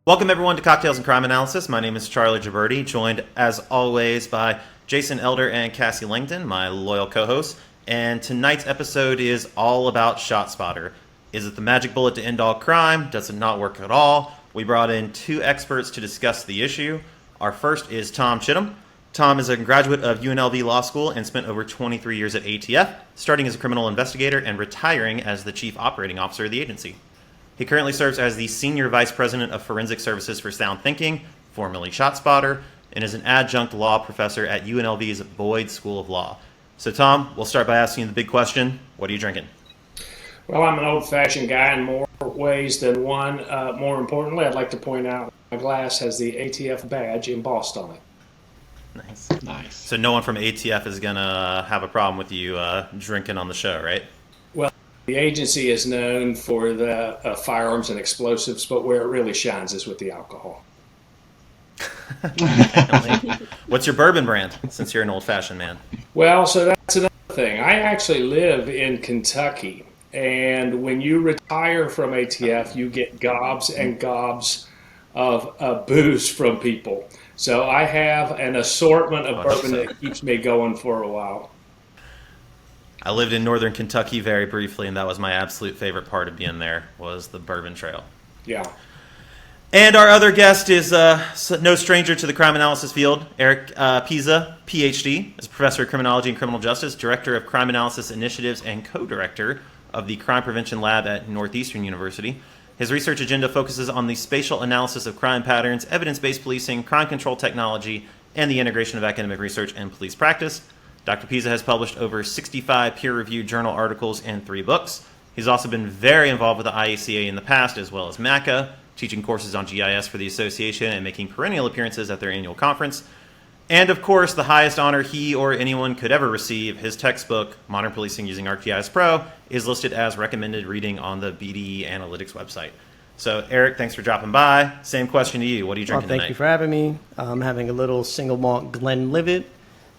Welcome everyone to Cocktails and Crime Analysis. My name is Charlie Gibberti, joined as always by Jason Elder and Cassie Langdon, my loyal co-hosts. And tonight's episode is all about ShotSpotter. Is it the magic bullet to end all crime? Does it not work at all? We brought in two experts to discuss the issue. Our first is Tom Chittum. Tom is a graduate of UNLV Law School and spent over 23 years at ATF, starting as a criminal investigator and retiring as the chief operating officer of the agency. He currently serves as the Senior Vice President of Forensic Services for SoundThinking, formerly ShotSpotter, and is an adjunct law professor at UNLV's Boyd School of Law. So, Tom, we'll start by asking you the big question. What are you drinking? Well, I'm an old-fashioned guy in more ways than one. More importantly, I'd like to point out my glass has the ATF badge embossed on it. Nice. So no one from ATF is going to have a problem with you drinking on the show, right? Well, the agency is known for the firearms and explosives, but where it really shines is with the alcohol. What's your bourbon brand, since you're an old-fashioned man? Well, so that's another thing. I actually live in Kentucky, and when you retire from ATF, you get gobs and gobs of booze from people. So I have an assortment of bourbon that keeps me going for a while. I lived in northern Kentucky very briefly, and that was my absolute favorite part of being there, was the bourbon trail. Yeah. And our other guest is no stranger to the crime analysis field, Eric Piza, Ph.D., is a professor of criminology and criminal justice, director of crime analysis initiatives, and co-director of the Crime Prevention Lab at Northeastern University. His research agenda focuses on the spatial analysis of crime patterns, evidence-based policing, crime control technology, and the integration of academic research and police practice. Dr. Piza has published over 65 peer-reviewed journal articles and 3 books. He's also been very involved with the IACA in the past, as well as MACA, teaching courses on GIS for the association and making perennial appearances at their annual conference. And of course, the highest honor he or anyone could ever receive, his textbook, Modern Policing Using ArcGIS Pro, is listed as recommended reading on the BDE Analytics website. So, Eric, thanks for dropping by. Same question to you. What are you drinking tonight? Thank you for having me. I'm having a little single malt Glenlivet.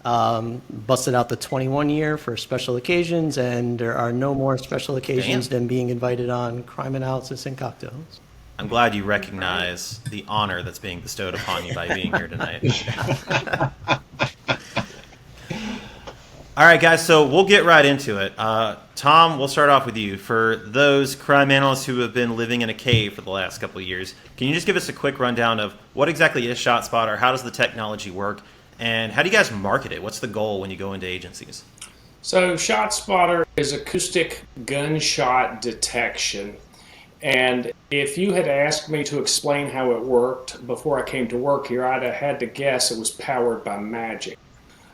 Busted out the 21 year for special occasions, and there are no more special occasions than being invited on Crime Analysis and Cocktails. I'm glad you recognize the honor that's being bestowed upon you by being here tonight. All right, guys, so we'll get right into it. Tom, we'll start off with you. For those crime analysts who have been living in a cave for the last couple of years, can you just give us a quick rundown of what exactly is ShotSpotter, how does the technology work, and how do you guys market it? What's the goal when you go into agencies? So ShotSpotter is acoustic gunshot detection. And if you had asked me to explain how it worked before I came to work here, I'd have had to guess it was powered by magic.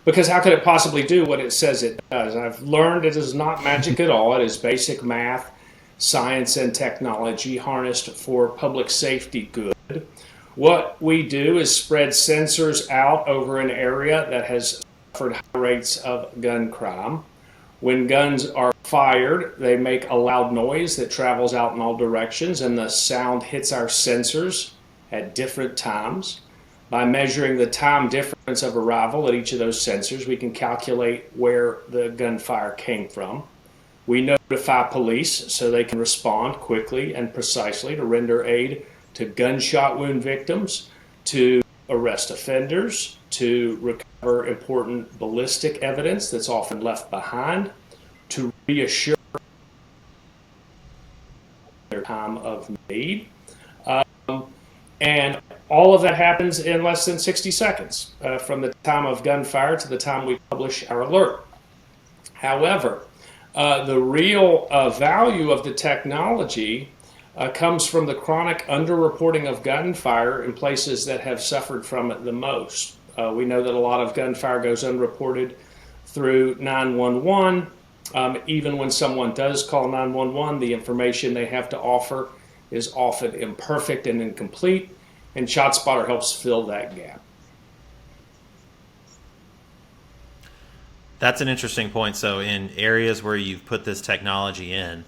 Because how could it possibly do what it says it does? I've learned it is not magic at all. It is basic math, science, and technology harnessed for public safety good. What we do is spread sensors out over an area that has suffered high rates of gun crime. When guns are fired, they make a loud noise that travels out in all directions, and the sound hits our sensors at different times. By measuring the time difference of arrival at each of those sensors, we can calculate where the gunfire came from. We notify police so they can respond quickly and precisely to render aid to gunshot wound victims, to arrest offenders, to recover important ballistic evidence that's often left behind, to reassure their time of need. And all of that happens in less than 60 seconds, from the time of gunfire to the time we publish our alert. However, the real value of the technology comes from the chronic underreporting of gunfire in places that have suffered from it the most. We know that a lot of gunfire goes unreported through 911. Even when someone does call 911, the information they have to offer is often imperfect and incomplete, and ShotSpotter helps fill that gap. That's an interesting point. So in areas where you've put this technology in,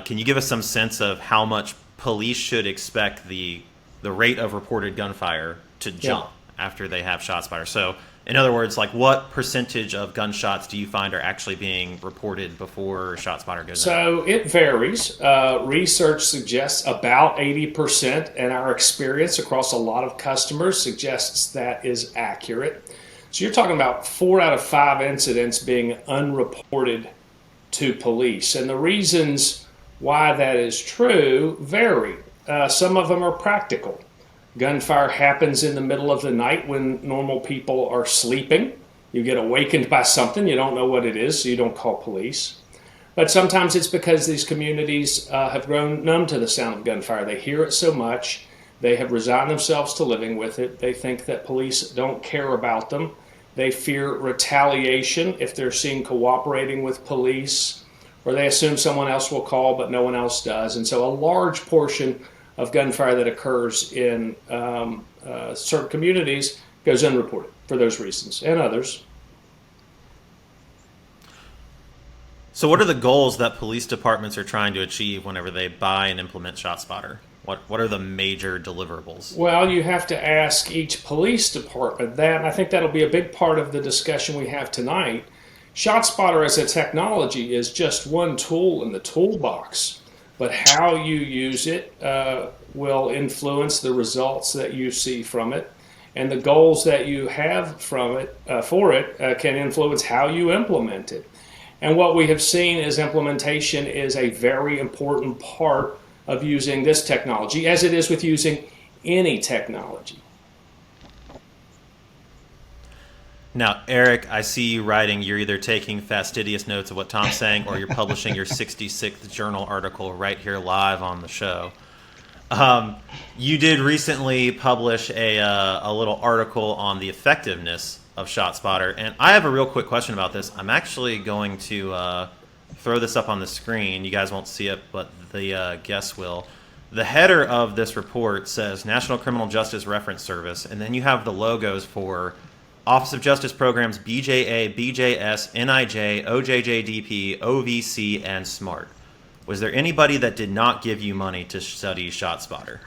can you give us some sense of how much police should expect the rate of reported gunfire to jump after they have ShotSpotter? So In other words, like what percentage of gunshots do you find are actually being reported before ShotSpotter goes out? So it varies. Research suggests about 80%, and our experience across a lot of customers suggests that is accurate. So you're talking about 4 out of 5 incidents being unreported to police. And the reasons why that is true vary. Some of them are practical. Gunfire happens in the middle of the night when normal people are sleeping. You get awakened by something, you don't know what it is, so you don't call police. But sometimes it's because these communities have grown numb to the sound of gunfire. They hear it so much, they have resigned themselves to living with it. They think that police don't care about them. They fear retaliation if they're seen cooperating with police, or they assume someone else will call but no one else does. And so a large portion of gunfire that occurs in certain communities goes unreported for those reasons and others. So what are the goals that police departments are trying to achieve whenever they buy and implement ShotSpotter? What are the major deliverables? Well, you have to ask each police department that, and I think that'll be a big part of the discussion we have tonight. ShotSpotter as a technology is just one tool in the toolbox, but how you use it will influence the results that you see from it, and the goals that you have from it for it can influence how you implement it. And what we have seen is implementation is a very important part of using this technology, as it is with using any technology. Now, Eric, I see you writing. You're either taking fastidious notes of what Tom's saying, or you're publishing your 66th journal article right here live on the show. You did recently publish a little article on the effectiveness of ShotSpotter, and I have a real quick question about this. I'm actually going to throw this up on the screen. You guys won't see it, but the guests will. The header of this report says National Criminal Justice Reference Service, and then you have the logos for Office of Justice Programs, BJA, BJS, NIJ, OJJDP, OVC, and SMART. Was there anybody that did not give you money to study ShotSpotter?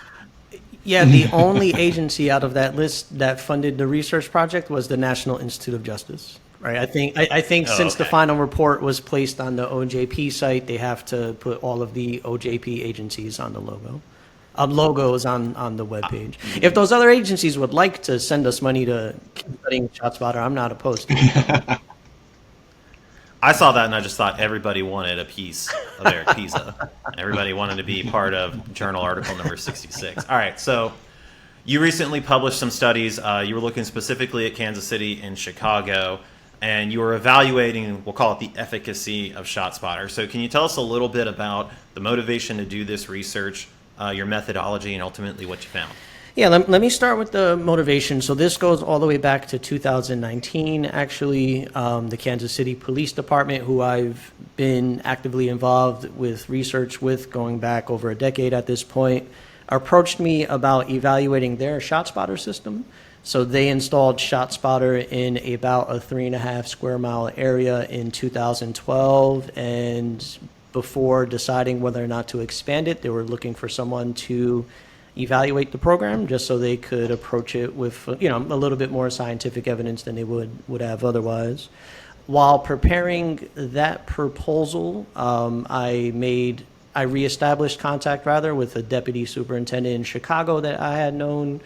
Yeah, the only agency out of that list that funded the research project was the National Institute of Justice. Right. I think since the final report was placed on the OJP site, they have to put all of the OJP agencies on the logos on the webpage. If those other agencies would like to send us money to keep studying ShotSpotter, I'm not opposed to it. I saw that and I just thought everybody wanted a piece of Eric Piza. Everybody wanted to be part of journal article number 66. All right, so you recently published some studies. You were looking specifically at Kansas City and Chicago, and you were evaluating, we'll call it the efficacy of ShotSpotter. So can you tell us a little bit about the motivation to do this research, your methodology, and ultimately what you found? Yeah, let me start with the motivation. So this goes all the way back to 2019, actually. The Kansas City Police Department, who I've been actively involved with research with going back over a decade at this point, approached me about evaluating their ShotSpotter system. So they installed ShotSpotter in about a 3.5 square mile area in 2012, and before deciding whether or not to expand it, they were looking for someone to evaluate the program just so they could approach it with a little bit more scientific evidence than they would have otherwise. While preparing that proposal, I reestablished contact with a deputy superintendent in Chicago that I had known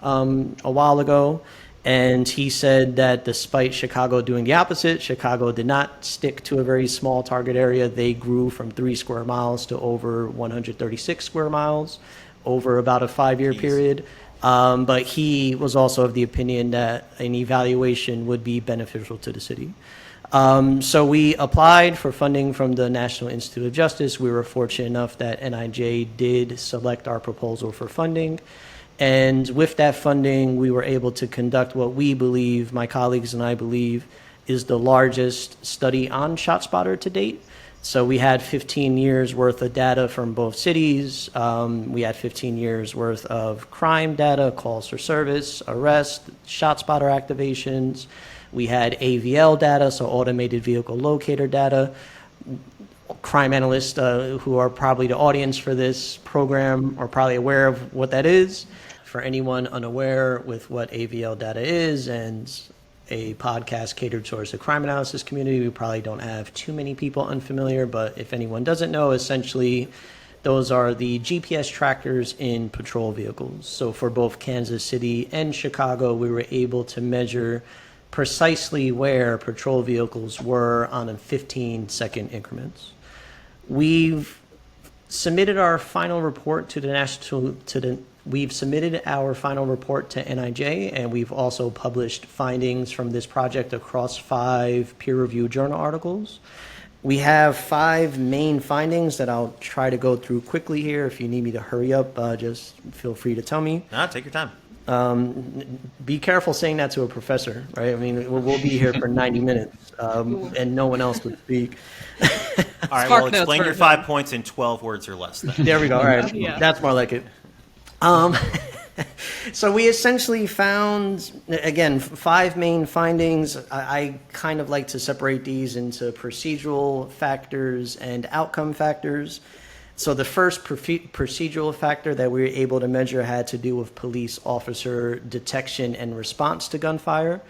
a while ago, and he said that despite Chicago doing the opposite, Chicago did not stick to a very small target area. They grew from 3 square miles to over 136 square miles over about a 5-year period. But he was also of the opinion that an evaluation would be beneficial to the city. So we applied for funding from the National Institute of Justice. We were fortunate enough that NIJ did select our proposal for funding. And with that funding, we were able to conduct what we believe, my colleagues and I believe, is the largest study on ShotSpotter to date. So we had 15 years worth of data from both cities. We had 15 years worth of crime data, calls for service, arrest, ShotSpotter activations. We had AVL data, so automated vehicle locator data. Crime analysts who are probably the audience for this program are probably aware of what that is. For anyone unaware with what AVL data is and a podcast catered towards the crime analysis community. We probably don't have too many people unfamiliar, but if anyone doesn't know, essentially those are the GPS trackers in patrol vehicles. So for both Kansas City and Chicago, we were able to measure precisely where patrol vehicles were on a 15-second increments. We've submitted our final report to we've submitted our final report to NIJ, and we've also published findings from this project across 5 peer-reviewed journal articles. We have 5 main findings that I'll try to go through quickly here. If you need me to hurry up, just feel free to tell me. No, take your time. Be careful saying that to a professor, right? I mean, we'll be here for 90 minutes, and no one else would speak. All right, well, explain your 5 points in 12 words or less. Then. There we go. All right, Yeah. That's more like it. So we essentially found, again, 5 main findings. I kind of like to separate these into procedural factors and outcome factors. So the first procedural factor that we were able to measure had to do with police officer detection and response to gunfire.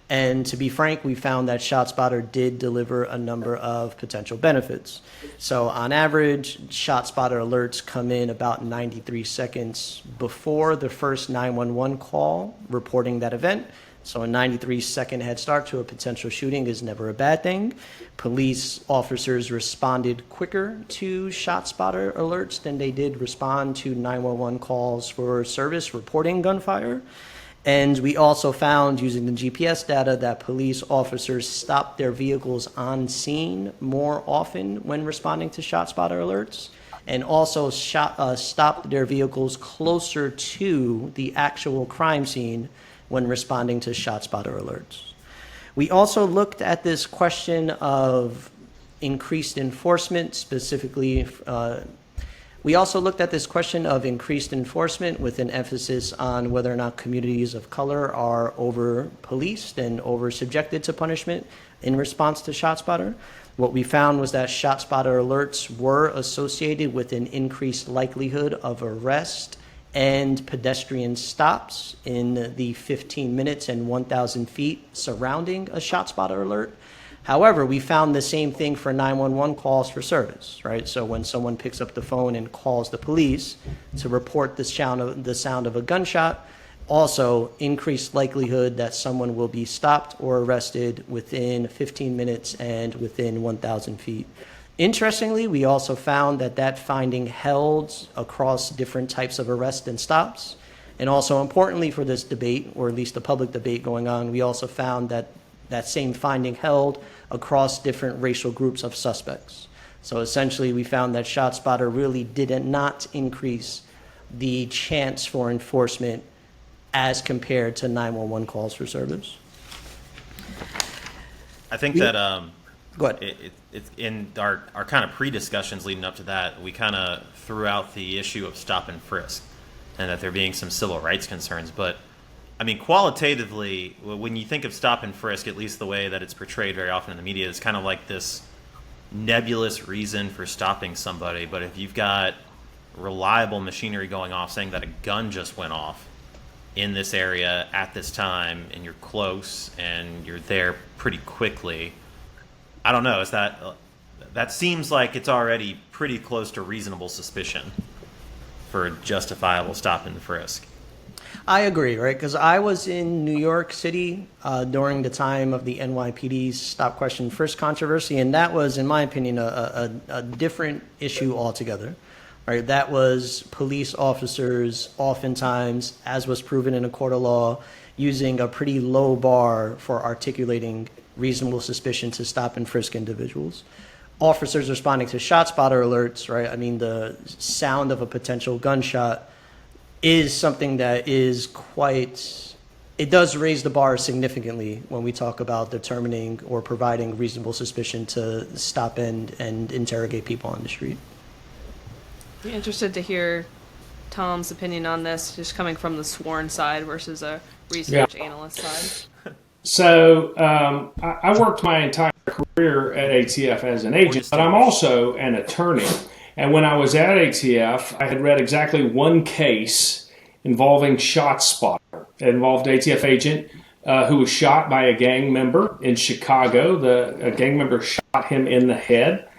And to be frank, we found that ShotSpotter did deliver a number of potential benefits. So on average, ShotSpotter alerts come in about 93 seconds before the first 911 call reporting that event. So a 93-second head start to a potential shooting is never a bad thing. Police officers responded quicker to ShotSpotter alerts than they did respond to 911 calls for service reporting gunfire. And we also found, using the GPS data, that police officers stopped their vehicles on scene more often when responding to ShotSpotter alerts, and also stopped their vehicles closer to the actual crime scene when responding to ShotSpotter alerts. We also looked at this question of increased enforcement, specifically we also looked at this question of increased enforcement with an emphasis on whether or not communities of color are over-policed and over-subjected to punishment in response to ShotSpotter. What we found was that ShotSpotter alerts were associated with an increased likelihood of arrest and pedestrian stops in the 15 minutes and 1,000 feet surrounding a ShotSpotter alert. However, we found the same thing for 911 calls for service, right? So when someone picks up the phone and calls the police to report the sound of a gunshot, also increased likelihood that someone will be stopped or arrested within 15 minutes and within 1,000 feet. Interestingly, we also found that finding held across different types of arrests and stops. And also importantly for this debate, or at least the public debate going on, we also found that same finding held across different racial groups of suspects. So essentially, we found that ShotSpotter really did not increase the chance for enforcement as compared to 911 calls for service. I think that Go ahead. it's in our kind of pre-discussions leading up to that, we kind of threw out the issue of stop and frisk and that there being some civil rights concerns. But I mean, qualitatively, when you think of stop and frisk, at least the way that it's portrayed very often in the media, it's kind of like this nebulous reason for stopping somebody. But if you've got reliable machinery going off saying that a gun just went off in this area at this time, and you're close and you're there pretty quickly, I don't know. Is that seems like it's already pretty close to reasonable suspicion for justifiable stop and frisk. I agree, right? Because I was in New York City during the time of the NYPD's stop, question, frisk controversy, and that was, in my opinion, a different issue altogether. Right? That was police officers oftentimes, as was proven in a court of law, using a pretty low bar for articulating reasonable suspicion to stop and frisk individuals. Officers responding to ShotSpotter alerts, right? I mean, the sound of a potential gunshot is something that is it does raise the bar significantly when we talk about determining or providing reasonable suspicion to stop and interrogate people on the street. Be interested to hear Tom's opinion on this, just coming from the sworn side versus a research analyst side. So I worked my entire career at ATF as an agent, but I'm also an attorney. And when I was at ATF, I had read exactly one case involving ShotSpotter. It involved ATF agent who was shot by a gang member in Chicago. A gang member shot him in the head.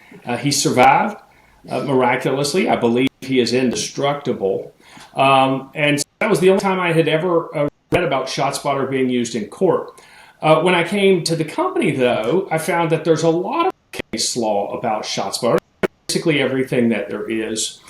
He survived miraculously. I believe he is indestructible. And so that was the only time I had ever read about ShotSpotter being used in court. When I came to the company, though, I found that there's a lot of case law about ShotSpotter, basically everything that there is.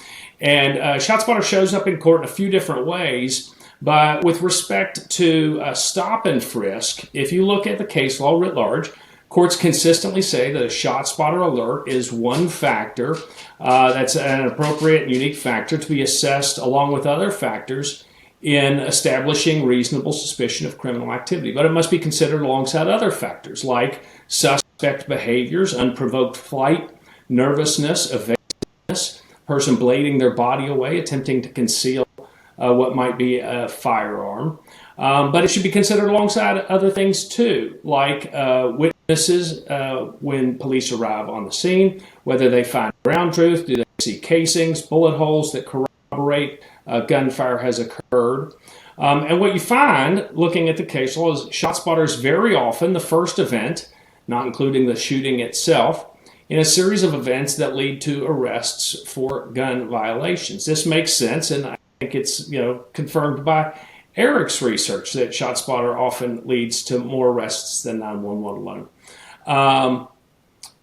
And ShotSpotter shows up in court in a few different ways. But with respect to stop and frisk, if you look at the case law writ large, courts consistently say that a ShotSpotter alert is one factor that's an appropriate and unique factor to be assessed along with other factors in establishing reasonable suspicion of criminal activity. But it must be considered alongside other factors like suspect behaviors, unprovoked flight, nervousness, evasiveness, person blading their body away, attempting to conceal what might be a firearm. But it should be considered alongside other things too, like witnesses when police arrive on the scene, whether they find ground truth, do they see casings, bullet holes that corroborate gunfire has occurred. And what you find, looking at the case law, is ShotSpotter is very often the first event, not including the shooting itself, in a series of events that lead to arrests for gun violations. This makes sense, and I think it's confirmed by Eric's research that ShotSpotter often leads to more arrests than 911 alone.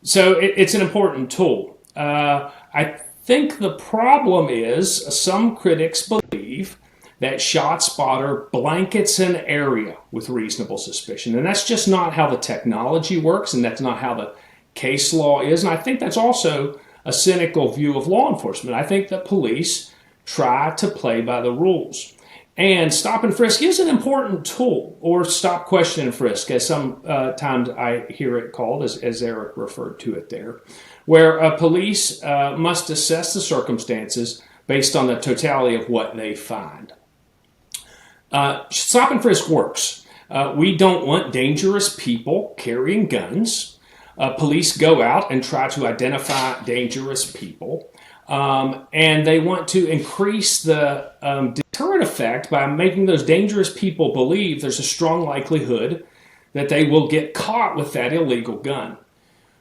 So it's an important tool. I think the problem is some critics believe that ShotSpotter blankets an area with reasonable suspicion, and that's just not how the technology works, and that's not how the case law is. And I think that's also a cynical view of law enforcement. I think that police try to play by the rules. And stop and frisk is an important tool, or stop, question, and frisk, as sometimes I hear it called, as Eric referred to it there, where police must assess the circumstances based on the totality of what they find. Stop and frisk works. We don't want dangerous people carrying guns. Police go out and try to identify dangerous people. And they want to increase the deterrent effect by making those dangerous people believe there's a strong likelihood that they will get caught with that illegal gun.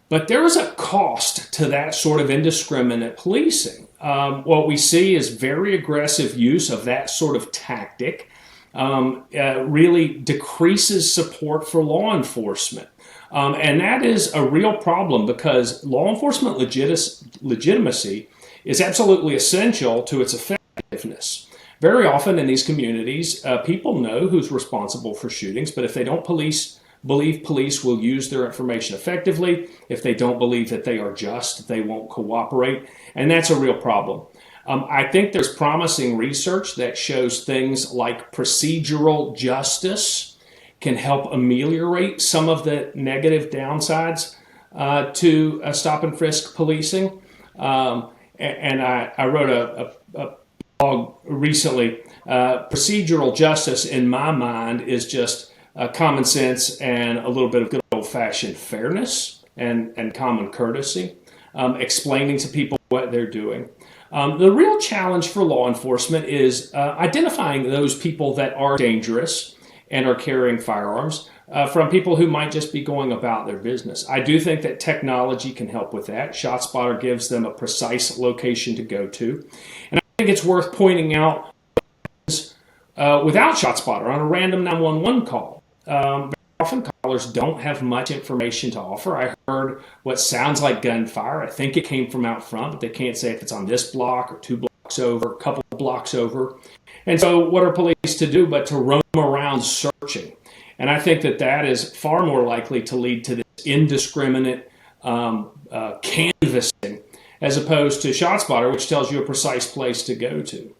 But there is a cost to that sort of indiscriminate policing. What we see is very aggressive use of that sort of tactic really decreases support for law enforcement. And that is a real problem because law enforcement legitimacy is absolutely essential to its effectiveness. Very often in these communities, people know who's responsible for shootings, but if they don't believe police will use their information effectively, if they don't believe that they are just, they won't cooperate, and that's a real problem. I think there's promising research that shows things like procedural justice can help ameliorate some of the negative downsides to stop and frisk policing. And I wrote a blog recently. Procedural justice, in my mind, is just common sense and a little bit of good old-fashioned fairness and common courtesy, explaining to people what they're doing. The real challenge for law enforcement is identifying those people that are dangerous and are carrying firearms from people who might just be going about their business. I do think that technology can help with that. ShotSpotter gives them a precise location to go to. And I think it's worth pointing out without ShotSpotter on a random 911 call. Very often callers don't have much information to offer. I heard what sounds like gunfire. I think it came from out front, but they can't say if it's on this block or 2 blocks over, a couple of blocks over. And so what are police to do but to roam around searching? And I think that is far more likely to lead to this indiscriminate canvassing as opposed to ShotSpotter, which tells you a precise place to go to.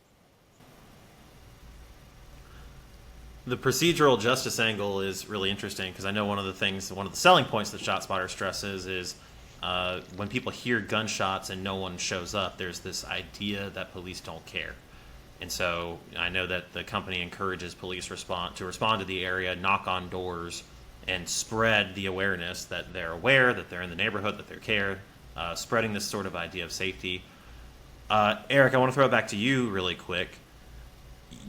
The procedural justice angle is really interesting because I know one of the selling points that ShotSpotter stresses is when people hear gunshots and no one shows up, there's this idea that police don't care. And so I know that the company encourages police to respond to the area, knock on doors, and spread the awareness that they're aware, that they're in the neighborhood, that they care, spreading this sort of idea of safety. Eric, I want to throw it back to you really quick.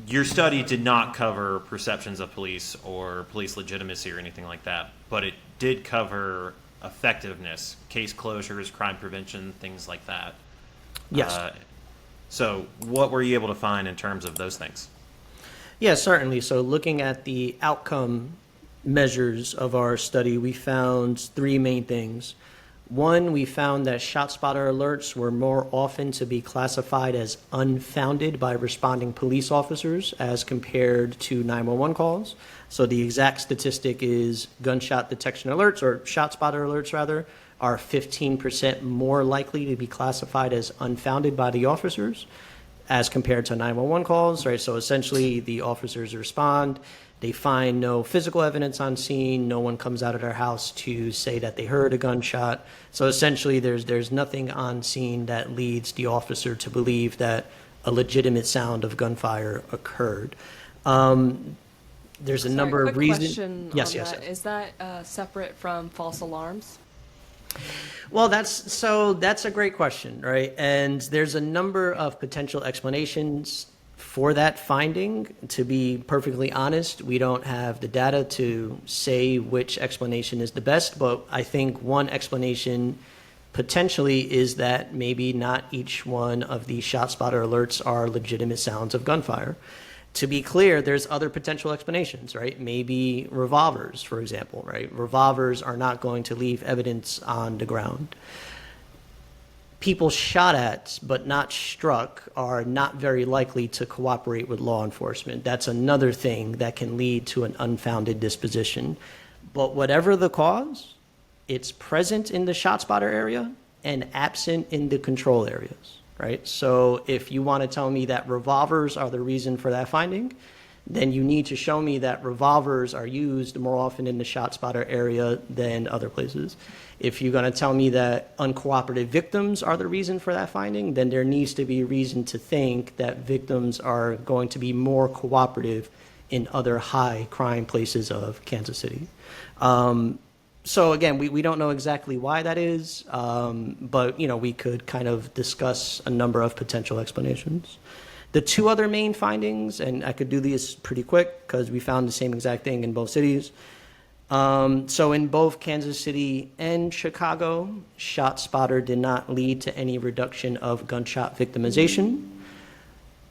your study did not cover perceptions of police or police legitimacy or anything like that, but it did cover effectiveness, case closures, crime prevention, things like that. Yes. So what were you able to find in terms of those things? Yeah, certainly. So looking at the outcome measures of our study, we found three main things. One, we found that ShotSpotter alerts were more often to be classified as unfounded by responding police officers as compared to 911 calls. So the exact statistic is gunshot detection alerts, or ShotSpotter alerts rather, are 15% more likely to be classified as unfounded by the officers as compared to 911 calls, right? So essentially the officers respond, they find no physical evidence on scene, no one comes out of their house to say that they heard a gunshot. So essentially there's nothing on scene that leads the officer to believe that a legitimate sound of gunfire occurred. There's a number of reasons. Yes. Is that separate from false alarms? Well, that's a great question, right? And there's a number of potential explanations for that finding. To be perfectly honest, we don't have the data to say which explanation is the best, but I think one explanation potentially is that maybe not each one of the ShotSpotter alerts are legitimate sounds of gunfire. To be clear, there's other potential explanations, right? Maybe revolvers, for example, right? Revolvers are not going to leave evidence on the ground. People shot at but not struck are not very likely to cooperate with law enforcement. That's another thing that can lead to an unfounded disposition. But whatever the cause, it's present in the ShotSpotter area and absent in the control areas. Right? So if you want to tell me that revolvers are the reason for that finding, then you need to show me that revolvers are used more often in the ShotSpotter area than other places. If you're going to tell me that uncooperative victims are the reason for that finding, then there needs to be reason to think that victims are going to be more cooperative in other high crime places of Kansas City. So again, we don't know exactly why that is, but we could kind of discuss a number of potential explanations. The two other main findings, and I could do these pretty quick because we found the same exact thing in both cities. So in both Kansas City and Chicago, ShotSpotter did not lead to any reduction of gunshot victimization.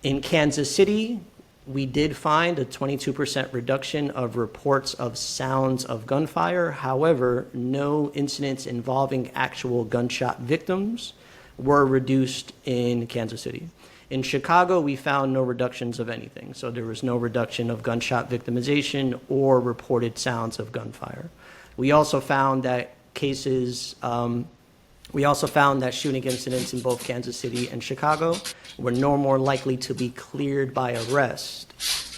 In Kansas City, we did find a 22% reduction of reports of sounds of gunfire. However, no incidents involving actual gunshot victims were reduced in Kansas City. In Chicago, we found no reductions of anything. So there was no reduction of gunshot victimization or reported sounds of gunfire. We also found that shooting incidents in both Kansas City and Chicago were no more likely to be cleared by arrest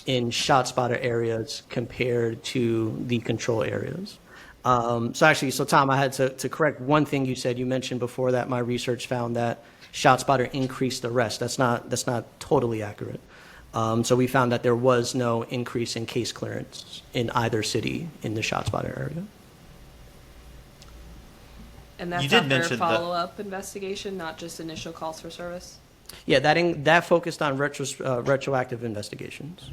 in ShotSpotter areas compared to the control areas. So Tom, I had to correct one thing you said. You mentioned before that my research found that ShotSpotter increased arrest. That's not totally accurate. So we found that there was no increase in case clearance in either city in the ShotSpotter area. And that's after follow-up investigation, not just initial calls for service? Yeah, that focused on retroactive investigations.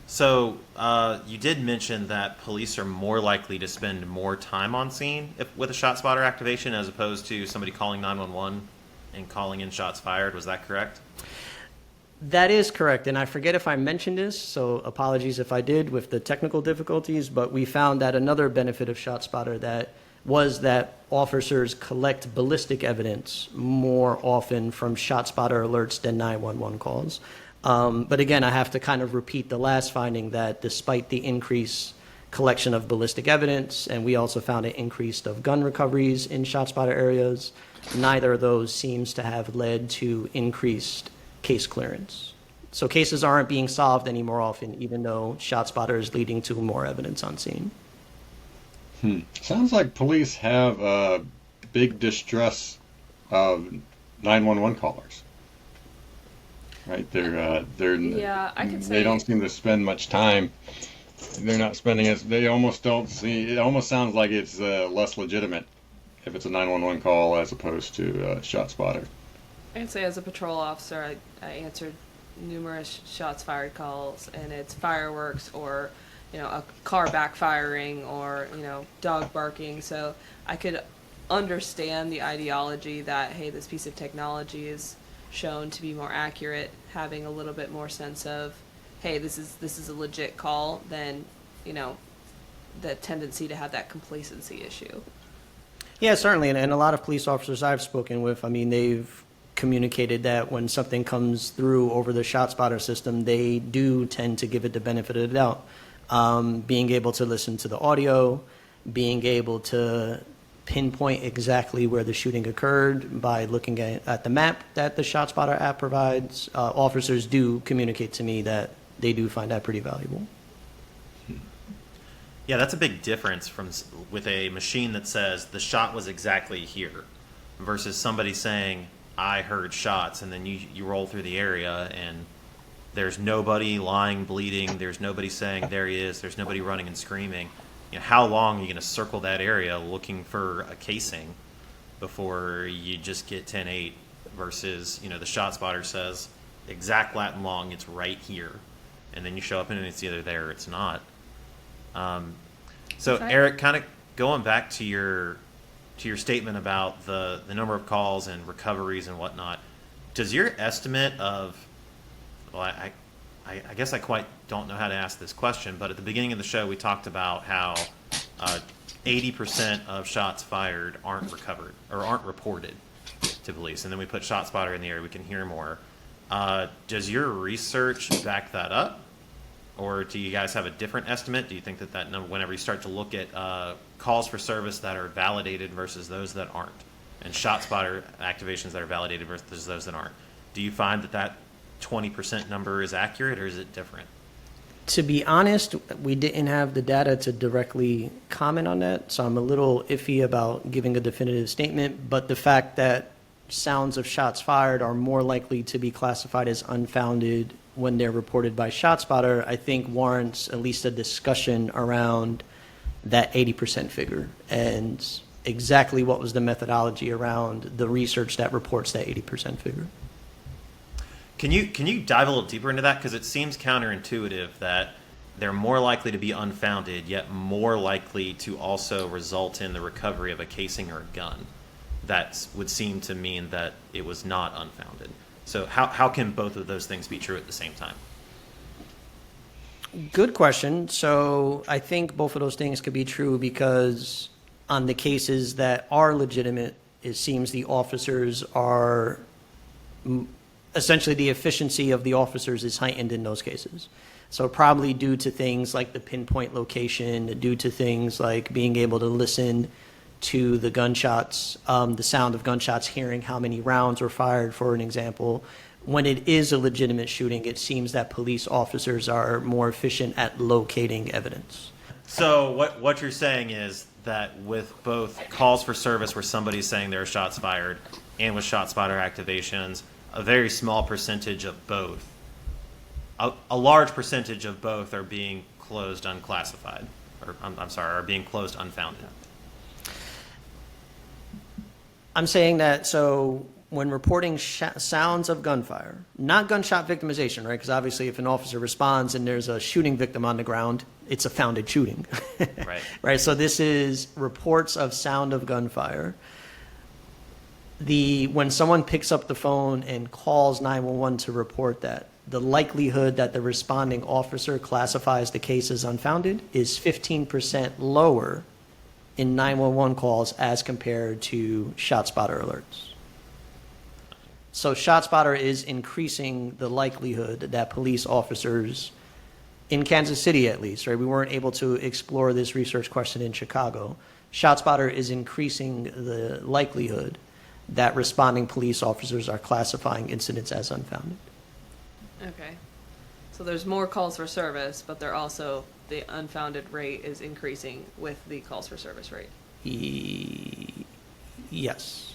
So you did mention that police are more likely to spend more time on scene with a ShotSpotter activation as opposed to somebody calling 911 and calling in shots fired. Was that correct? That is correct, and I forget if I mentioned this, so apologies if I did with the technical difficulties, but we found that another benefit of ShotSpotter that officers collect ballistic evidence more often from ShotSpotter alerts than 911 calls. But again, I have to kind of repeat the last finding that despite the increased collection of ballistic evidence, and we also found an increase of gun recoveries in ShotSpotter areas, neither of those seems to have led to increased case clearance. So cases aren't being solved any more often, even though ShotSpotter is leading to more evidence on scene. Sounds like police have a big distrust of 911 callers. Right? Yeah, I could say they don't seem to spend much time. They're not spending it. They almost don't see. It almost sounds like it's less legitimate if it's a 911 call as opposed to ShotSpotter. I'd say as a patrol officer, I answered numerous shots fired calls, and it's fireworks or, a car backfiring or, dog barking. So I could understand the ideology that, hey, this piece of technology is shown to be more accurate, having a little bit more sense of, hey, this is a legit call, than, the tendency to have that complacency issue. Yeah, certainly. And a lot of police officers I've spoken with, I mean, they've communicated that when something comes through over the ShotSpotter system, they do tend to give it the benefit of the doubt. Being able to listen to the audio, being able to pinpoint exactly where the shooting occurred by looking at the map that the ShotSpotter app provides, officers do communicate to me that they do find that pretty valuable. Yeah, that's a big difference with a machine that says the shot was exactly here versus somebody saying, I heard shots, and then you roll through the area and there's nobody lying bleeding, there's nobody saying there he is, there's nobody running and screaming. How long are you going to circle that area looking for a casing before you just get 10-8 versus, the ShotSpotter says exact lat and long, it's right here. And then you show up and it's either there or it's not. So Okay. Eric, kind of going back to your statement about the number of calls and recoveries and whatnot, does your estimate of, well, I guess I quite don't know how to ask this question, but at the beginning of the show we talked about how 80% of shots fired aren't recovered or aren't reported to police, and then we put ShotSpotter in the area, we can hear more. Does your research back that up? Or do you guys have a different estimate? Do you think that number, whenever you start to look at calls for service that are validated versus those that aren't, and ShotSpotter activations that are validated versus those that aren't, do you find that 20% number is accurate, or is it different? To be honest, we didn't have the data to directly comment on that, so I'm a little iffy about giving a definitive statement, but the fact that sounds of shots fired are more likely to be classified as unfounded when they're reported by ShotSpotter, I think warrants at least a discussion around that 80% figure and exactly what was the methodology around the research that reports that 80% figure. Can you dive a little deeper into that? Because it seems counterintuitive that they're more likely to be unfounded, yet more likely to also result in the recovery of a casing or a gun. That would seem to mean that it was not unfounded. So how can both of those things be true at the same time? Good question. So I think both of those things could be true because on the cases that are legitimate, it seems the officers are essentially the efficiency of the officers is heightened in those cases. So probably due to things like the pinpoint location, due to things like being able to listen to the gunshots, the sound of gunshots, hearing how many rounds were fired, for an example. When it is a legitimate shooting, it seems that police officers are more efficient at locating evidence. So what you're saying is that with both calls for service where somebody's saying there are shots fired and with ShotSpotter activations, a very small percentage of both, a large percentage of both are being closed unclassified, or are being closed unfounded. I'm saying that, so when reporting sounds of gunfire, not gunshot victimization, right? Because obviously if an officer responds and there's a shooting victim on the ground, it's a founded shooting. Right. Right, so this is reports of sound of gunfire. When someone picks up the phone and calls 911 to report that, the likelihood that the responding officer classifies the case as unfounded is 15% lower in 911 calls as compared to ShotSpotter alerts. So ShotSpotter is increasing the likelihood that police officers, in Kansas City at least, right? We weren't able to explore this research question in Chicago. ShotSpotter is increasing the likelihood that responding police officers are classifying incidents as unfounded. Okay. So there's more calls for service, but they're also, the unfounded rate is increasing with the calls for service rate. Yes.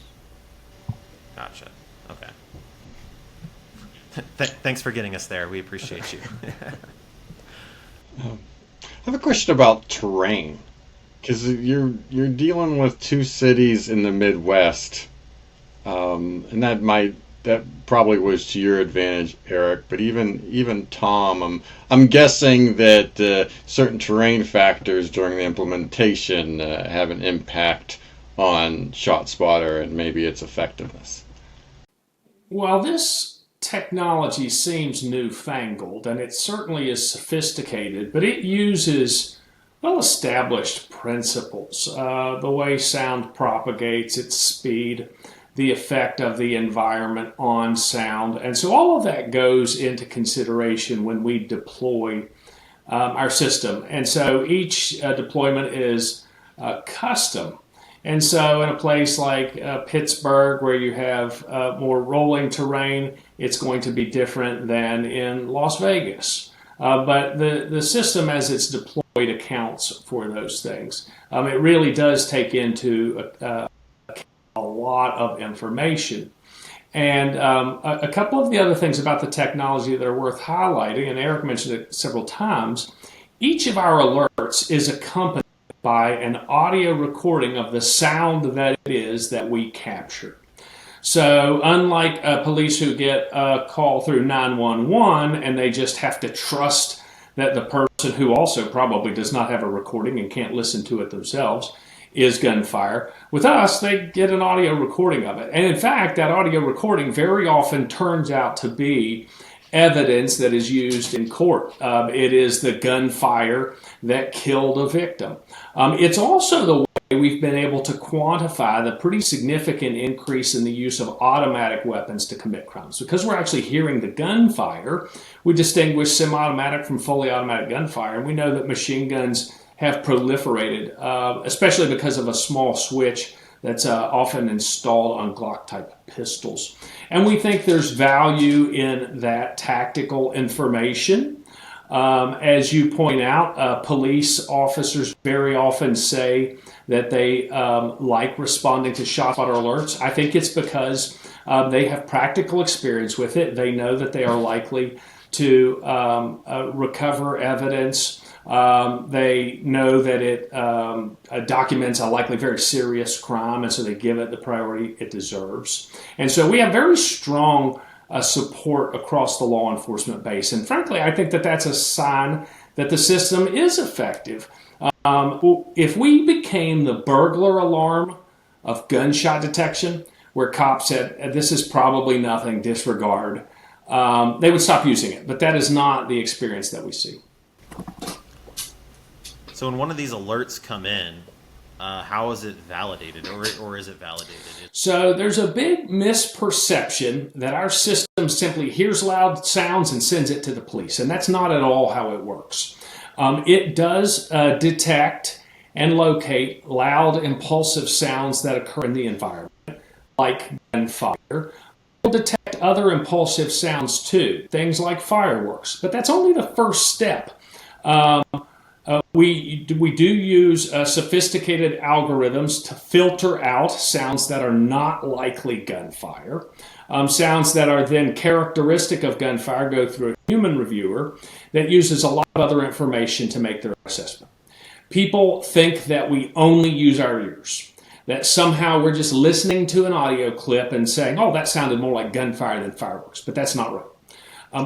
Gotcha. Okay. Thanks for getting us there. We appreciate you. I have a question about terrain, because you're dealing with two cities in the Midwest, and that might that probably was to your advantage, Eric. But even Tom, I'm guessing that certain terrain factors during the implementation have an impact on ShotSpotter and maybe its effectiveness. Well, this technology seems newfangled, and it certainly is sophisticated, but it uses well-established principles. The way sound propagates, its speed, the effect of the environment on sound. And so all of that goes into consideration when we deploy our system. And so each deployment is custom. And so in a place like Pittsburgh, where you have more rolling terrain, it's going to be different than in Las Vegas. But the system as it's deployed accounts for those things. It really does take into a lot of information. And a couple of the other things about the technology that are worth highlighting, and Eric mentioned it several times, each of our alerts is accompanied by an audio recording of the sound that it is that we capture. So unlike police who get a call through 911 and they just have to trust that the person, who also probably does not have a recording and can't listen to it themselves, is gunfire. With us, they get an audio recording of it. And in fact, that audio recording very often turns out to be evidence that is used in court. It is the gunfire that killed a victim. It's also the way we've been able to quantify the pretty significant increase in the use of automatic weapons to commit crimes. Because we're actually hearing the gunfire, we distinguish semi-automatic from fully automatic gunfire, and we know that machine guns have proliferated, especially because of a small switch that's often installed on Glock-type pistols. And we think there's value in that tactical information. As you point out, police officers very often say that they like responding to ShotSpotter alerts. I think it's because they have practical experience with it. They know that they are likely to recover evidence. They know that it documents a likely very serious crime, and so they give it the priority it deserves. And so we have very strong support across the law enforcement base. And frankly, I think that that's a sign that the system is effective. If we became the burglar alarm of gunshot detection, where cops said, this is probably nothing, disregard, they would stop using it. But that is not the experience that we see. So when one of these alerts come in, how is it validated, or is it validated? So there's a big misperception that our system simply hears loud sounds and sends it to the police, and that's not at all how it works. It does detect and locate loud, impulsive sounds that occur in the environment, like gunfire. It will detect other impulsive sounds too, things like fireworks, but that's only the first step. We do use sophisticated algorithms to filter out sounds that are not likely gunfire. Sounds that are then characteristic of gunfire go through a human reviewer that uses a lot of other information to make their assessment. People think that we only use our ears, that somehow we're just listening to an audio clip and saying, oh, that sounded more like gunfire than fireworks, but that's not right.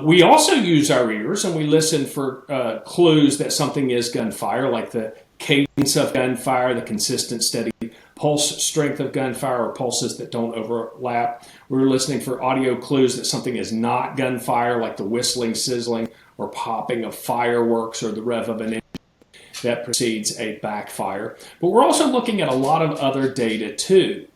We also use our ears, and we listen for clues that something is gunfire, like the cadence of gunfire, the consistent, steady pulse strength of gunfire, or pulses that don't overlap. We're listening for audio clues that something is not gunfire, like the whistling, sizzling, or popping of fireworks, or the rev of an engine that precedes a backfire. But we're also looking at a lot of other data too.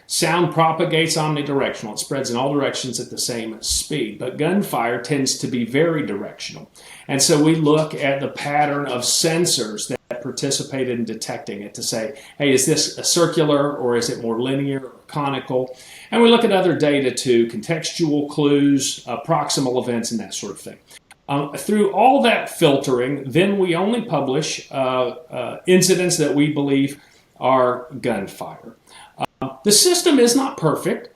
Sound propagates omnidirectional. It spreads in all directions at the same speed, but gunfire tends to be very directional. And so we look at the pattern of sensors that participated in detecting it to say, hey, is this a circular, or is it more linear or conical? And we look at other data too, contextual clues, proximal events, and that sort of thing. Through all that filtering, then we only publish incidents that we believe are gunfire. The system is not perfect.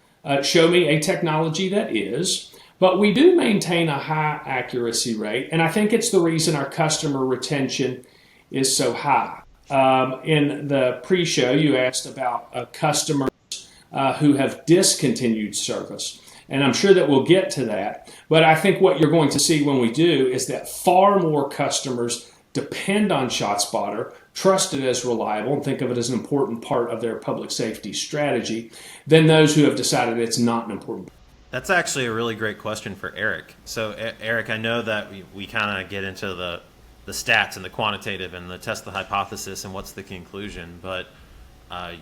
Show me a technology that is, but we do maintain a high accuracy rate, and I think it's the reason our customer retention is so high. In the pre-show, you asked about customers who have discontinued service. And I'm sure that we'll get to that. But I think what you're going to see when we do is that far more customers depend on ShotSpotter, trust it as reliable, and think of it as an important part of their public safety strategy than those who have decided it's not an important part. That's actually a really great question for Eric. So, Eric, I know that we kind of get into the stats and the quantitative and the test the hypothesis and what's the conclusion, but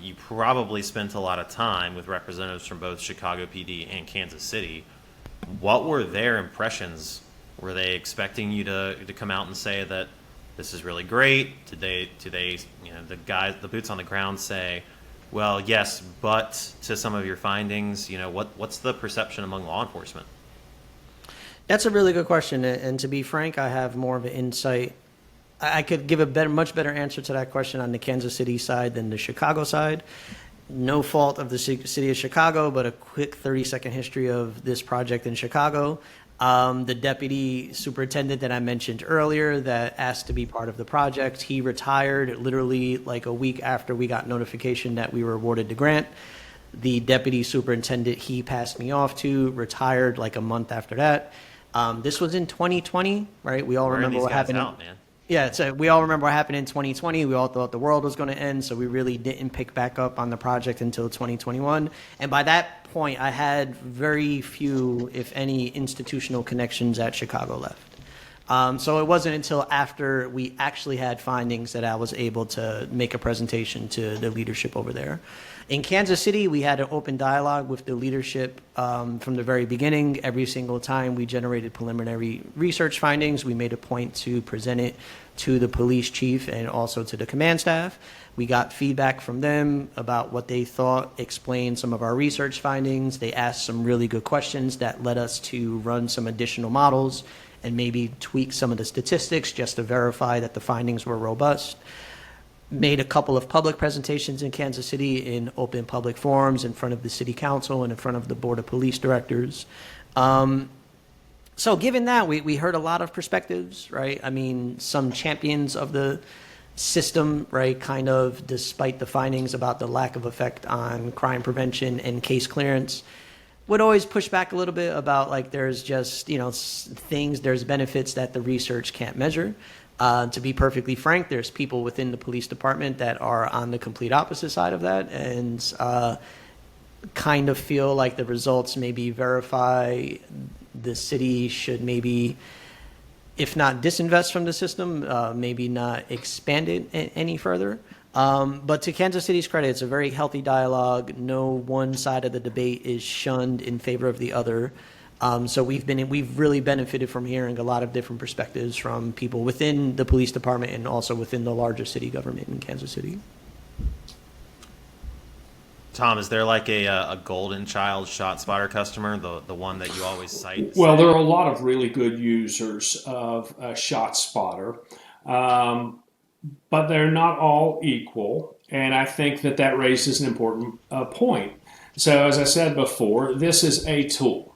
you probably spent a lot of time with representatives from both Chicago PD and Kansas City. What were their impressions? Were they expecting you to come out and say that this is really great? Did they the boots on the ground say, well, yes, but to some of your findings, what's the perception among law enforcement? That's a really good question. And to be frank, I have more of an insight. I could give a much better answer to that question on the Kansas City side than the Chicago side. No fault of the city of Chicago, but a quick 30-second history of this project in Chicago. The deputy superintendent that I mentioned earlier that asked to be part of the project, he retired literally like a week after we got notification that we were awarded the grant. The deputy superintendent he passed me off to retired like a month after that. This was in 2020, right? We all remember what happened. Yeah, so we all remember what happened in 2020. We all thought the world was going to end, so we really didn't pick back up on the project until 2021. And by that point, I had very few, if any, institutional connections at Chicago left. So it wasn't until after we actually had findings that I was able to make a presentation to the leadership over there. In Kansas City, we had an open dialogue with the leadership from the very beginning. Every single time we generated preliminary research findings, we made a point to present it to the police chief and also to the command staff. We got feedback from them about what they thought explained some of our research findings. They asked some really good questions that led us to run some additional models and maybe tweak some of the statistics just to verify that the findings were robust. Made a couple of public presentations in Kansas City in open public forums in front of the city council and in front of the board of police directors. So given that, we heard a lot of perspectives, right? I mean, some champions of the system, right, kind of despite the findings about the lack of effect on crime prevention and case clearance, would always push back a little bit about like there's just, there's benefits that the research can't measure. To be perfectly frank, there's people within the police department that are on the complete opposite side of that and kind of feel like the results maybe verify the city should maybe, if not disinvest from the system, maybe not expand it any further. But to Kansas City's credit, it's a very healthy dialogue. No one side of the debate is shunned in favor of the other. So we've really benefited from hearing a lot of different perspectives from people within the police department and also within the larger city government in Kansas City. Tom, is there like a golden child ShotSpotter customer, the one that you always cite? Well, there are a lot of really good users of ShotSpotter, but they're not all equal, and I think that raises an important point. So as I said before, this is a tool.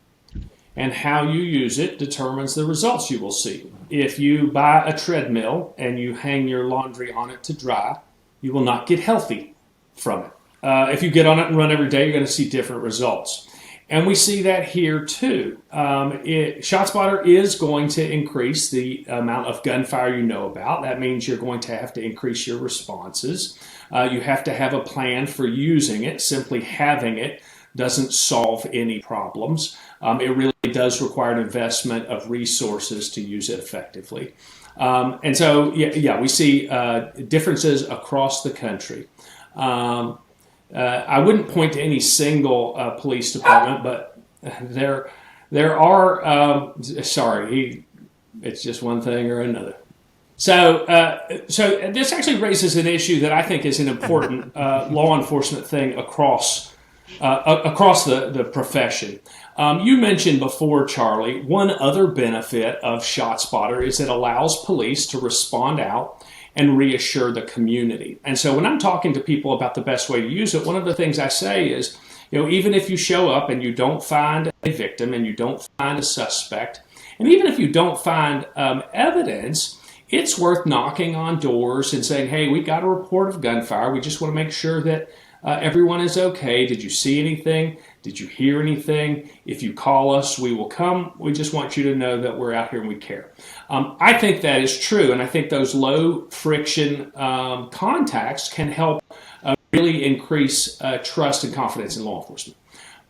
And how you use it determines the results you will see. If you buy a treadmill and you hang your laundry on it to dry, you will not get healthy from it. If you get on it and run every day, you're going to see different results. And we see that here too. ShotSpotter is going to increase the amount of gunfire you know about. That means you're going to have to increase your responses. You have to have a plan for using it. Simply having it doesn't solve any problems. It really does require an investment of resources to use it effectively. And so, we see differences across the country. I wouldn't point to any single police department, but there are, it's just one thing or another. So this actually raises an issue that I think is an important law enforcement thing across the profession. You mentioned before, Charlie, one other benefit of ShotSpotter is it allows police to respond out and reassure the community. And so when I'm talking to people about the best way to use it, one of the things I say is, even if you show up and you don't find a victim and you don't find a suspect, and even if you don't find evidence, it's worth knocking on doors and saying, hey, we got a report of gunfire. We just want to make sure that everyone is okay. Did you see anything Did you hear anything? If you call us, we will come. We just want you to know that we're out here and we care. I think that is true, and I think those low friction contacts can help really increase trust and confidence in law enforcement.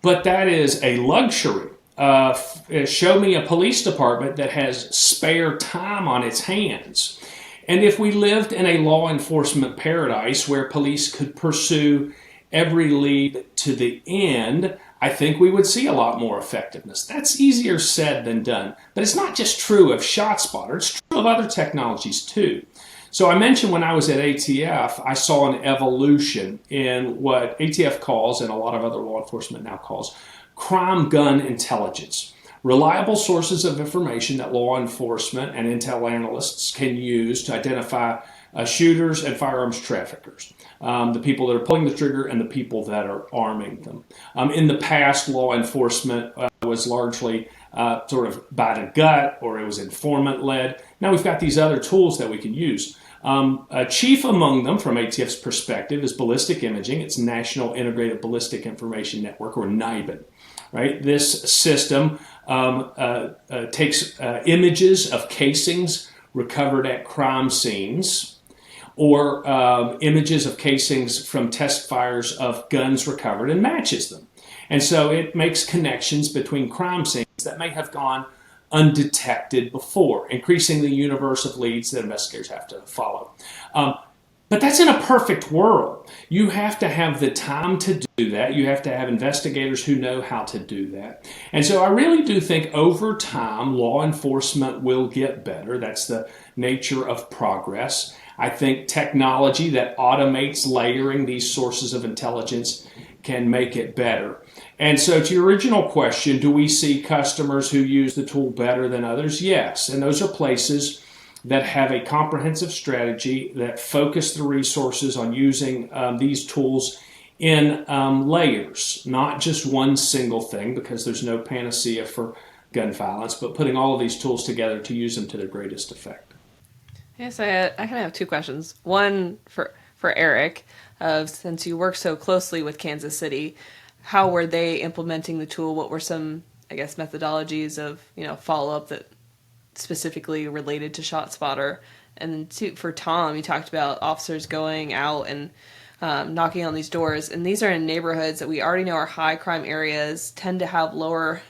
But that is a luxury. Show me a police department that has spare time on its hands. And if we lived in a law enforcement paradise where police could pursue every lead to the end, I think we would see a lot more effectiveness. That's easier said than done. But it's not just true of ShotSpotter, it's true of other technologies too. So I mentioned when I was at ATF, I saw an evolution in what ATF calls, and a lot of other law enforcement now calls, crime gun intelligence. Reliable sources of information that law enforcement and intel analysts can use to identify shooters and firearms traffickers, the people that are pulling the trigger and the people that are arming them. In the past, law enforcement was largely sort of by the gut, or it was informant-led. Now we've got these other tools that we can use. Chief among them, from ATF's perspective, is ballistic imaging. It's National Integrated Ballistic Information Network, or NIBIN. Right? This system takes images of casings recovered at crime scenes, or images of casings from test fires of guns recovered, and matches them. And so it makes connections between crime scenes that may have gone undetected before, increasing the universe of leads that investigators have to follow. But that's in a perfect world. You have to have the time to do that. You have to have investigators who know how to do that. And so I really do think over time, law enforcement will get better. That's the nature of progress. I think technology that automates layering these sources of intelligence can make it better. And so to your original question, do we see customers who use the tool better than others? Yes. And those are places that have a comprehensive strategy that focus the resources on using these tools in layers, not just one single thing, because there's no panacea for gun violence, but putting all of these tools together to use them to their greatest effect. Yes, I kind of have two questions. One for Eric, since you work so closely with Kansas City, how were they implementing the tool? What were some, I guess, methodologies of follow-up that specifically related to ShotSpotter? And then two, for Tom, you talked about officers going out and knocking on these doors, and these are in neighborhoods that we already know are high crime areas, tend to have lower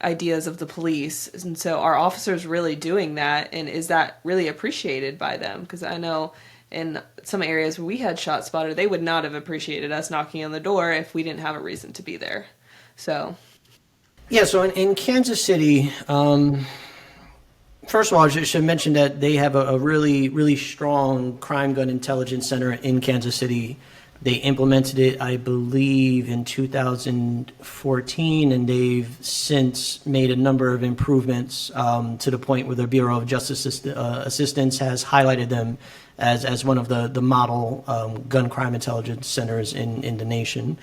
ideas of the police. And so are officers really doing that, and is that really appreciated by them? Because I know in some areas where we had ShotSpotter, they would not have appreciated us knocking on the door if we didn't have a reason to be there. So so in Kansas City, first of all, I should mention that they have a really, really strong crime gun intelligence center in Kansas City. They implemented it, I believe, in 2014, and they've since made a number of improvements to the point where the Bureau of Justice Assistance has highlighted them as one of the model gun crime intelligence centers in the nation.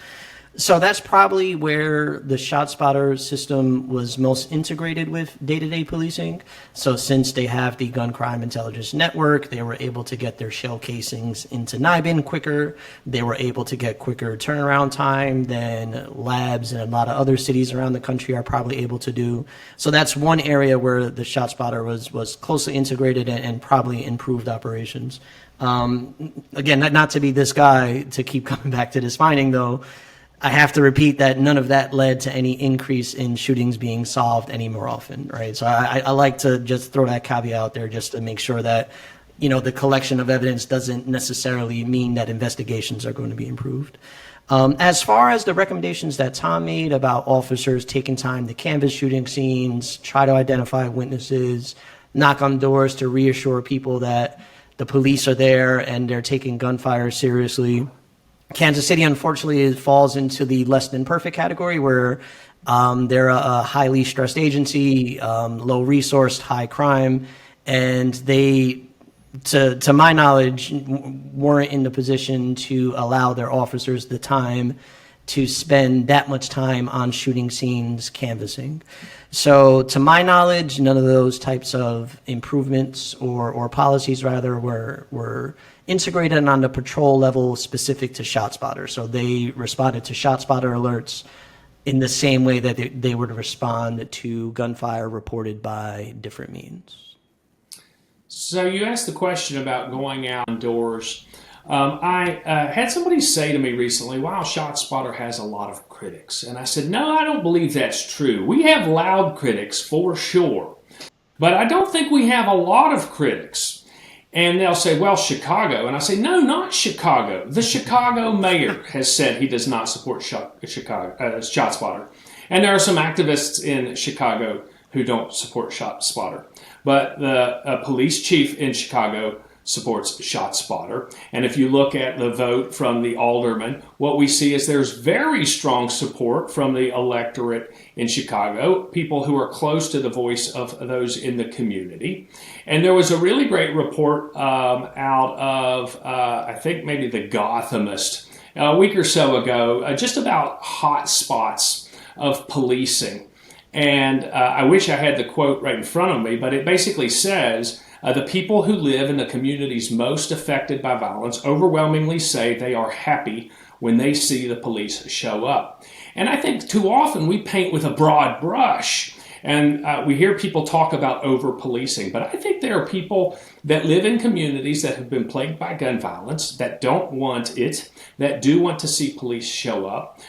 So that's probably where the ShotSpotter system was most integrated with day-to-day policing. So since they have the gun crime intelligence network, they were able to get their shell casings into NIBIN quicker. They were able to get quicker turnaround time than labs in a lot of other cities around the country are probably able to do. So that's one area where the ShotSpotter was closely integrated and probably improved operations. Again, not to be this guy to keep coming back to this finding, though, I have to repeat that none of that led to any increase in shootings being solved any more often, right? So I like to just throw that caveat out there just to make sure that, the collection of evidence doesn't necessarily mean that investigations are going to be improved. As far as the recommendations that Tom made about officers taking time to canvass shooting scenes, try to identify witnesses, knock on doors to reassure people that the police are there and they're taking gunfire seriously, Kansas City, unfortunately, falls into the less than perfect category where they're a highly stressed agency, low resourced, high crime, and they, to my knowledge, weren't in the position to allow their officers the time to spend that much time on shooting scenes canvassing. So to my knowledge, none of those types of improvements or policies rather were integrated on the patrol level specific to ShotSpotter. So they responded to ShotSpotter alerts in the same way that they would respond to gunfire reported by different means. So you asked the question about going outdoors. I had somebody say to me recently, wow, ShotSpotter has a lot of critics. And I said, no, I don't believe that's true. We have loud critics for sure, but I don't think we have a lot of critics. And they'll say, well, Chicago. And I say, no, not Chicago. The Chicago mayor has said he does not support ShotSpotter. And there are some activists in Chicago who don't support ShotSpotter. But the police chief in Chicago supports ShotSpotter. And if you look at the vote from the aldermen, what we see is there's very strong support from the electorate in Chicago, people who are close to the voice of those in the community. And there was a really great report out of, I think maybe the Gothamist, a week or so ago, just about hot spots of policing. And I wish I had the quote right in front of me, but it basically says, the people who live in the communities most affected by violence overwhelmingly say they are happy when they see the police show up. And I think too often we paint with a broad brush, and we hear people talk about over-policing. But I think there are people that live in communities that have been plagued by gun violence, that don't want it, that do want to see police show up.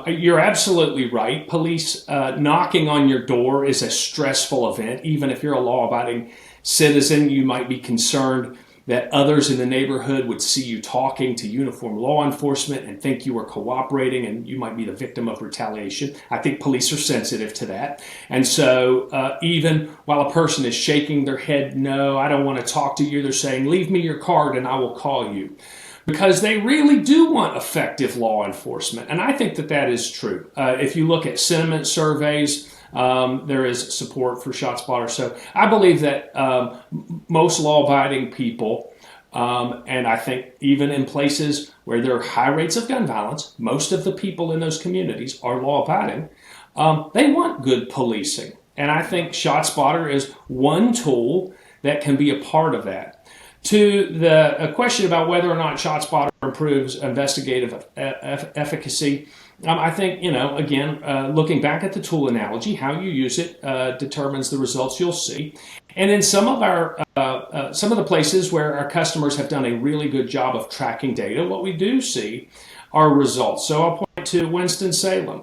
You're absolutely right. Police knocking on your door is a stressful event. Even if you're a law-abiding citizen, you might be concerned that others in the neighborhood would see you talking to uniformed law enforcement and think you were cooperating, and you might be the victim of retaliation. I think police are sensitive to that. And so even while a person is shaking their head, no, I don't want to talk to you, they're saying, leave me your card and I will call you. Because they really do want effective law enforcement. And I think that that is true. If you look at sentiment surveys, there is support for ShotSpotter. So I believe that most law-abiding people, and I think even in places where there are high rates of gun violence, most of the people in those communities are law-abiding. They want good policing. And I think ShotSpotter is one tool that can be a part of that. To the question about whether or not ShotSpotter improves investigative efficacy, I think, again, looking back at the tool analogy, how you use it determines the results you'll see. And in some of the places where our customers have done a really good job of tracking data, what we do see are results. So I'll point to Winston-Salem.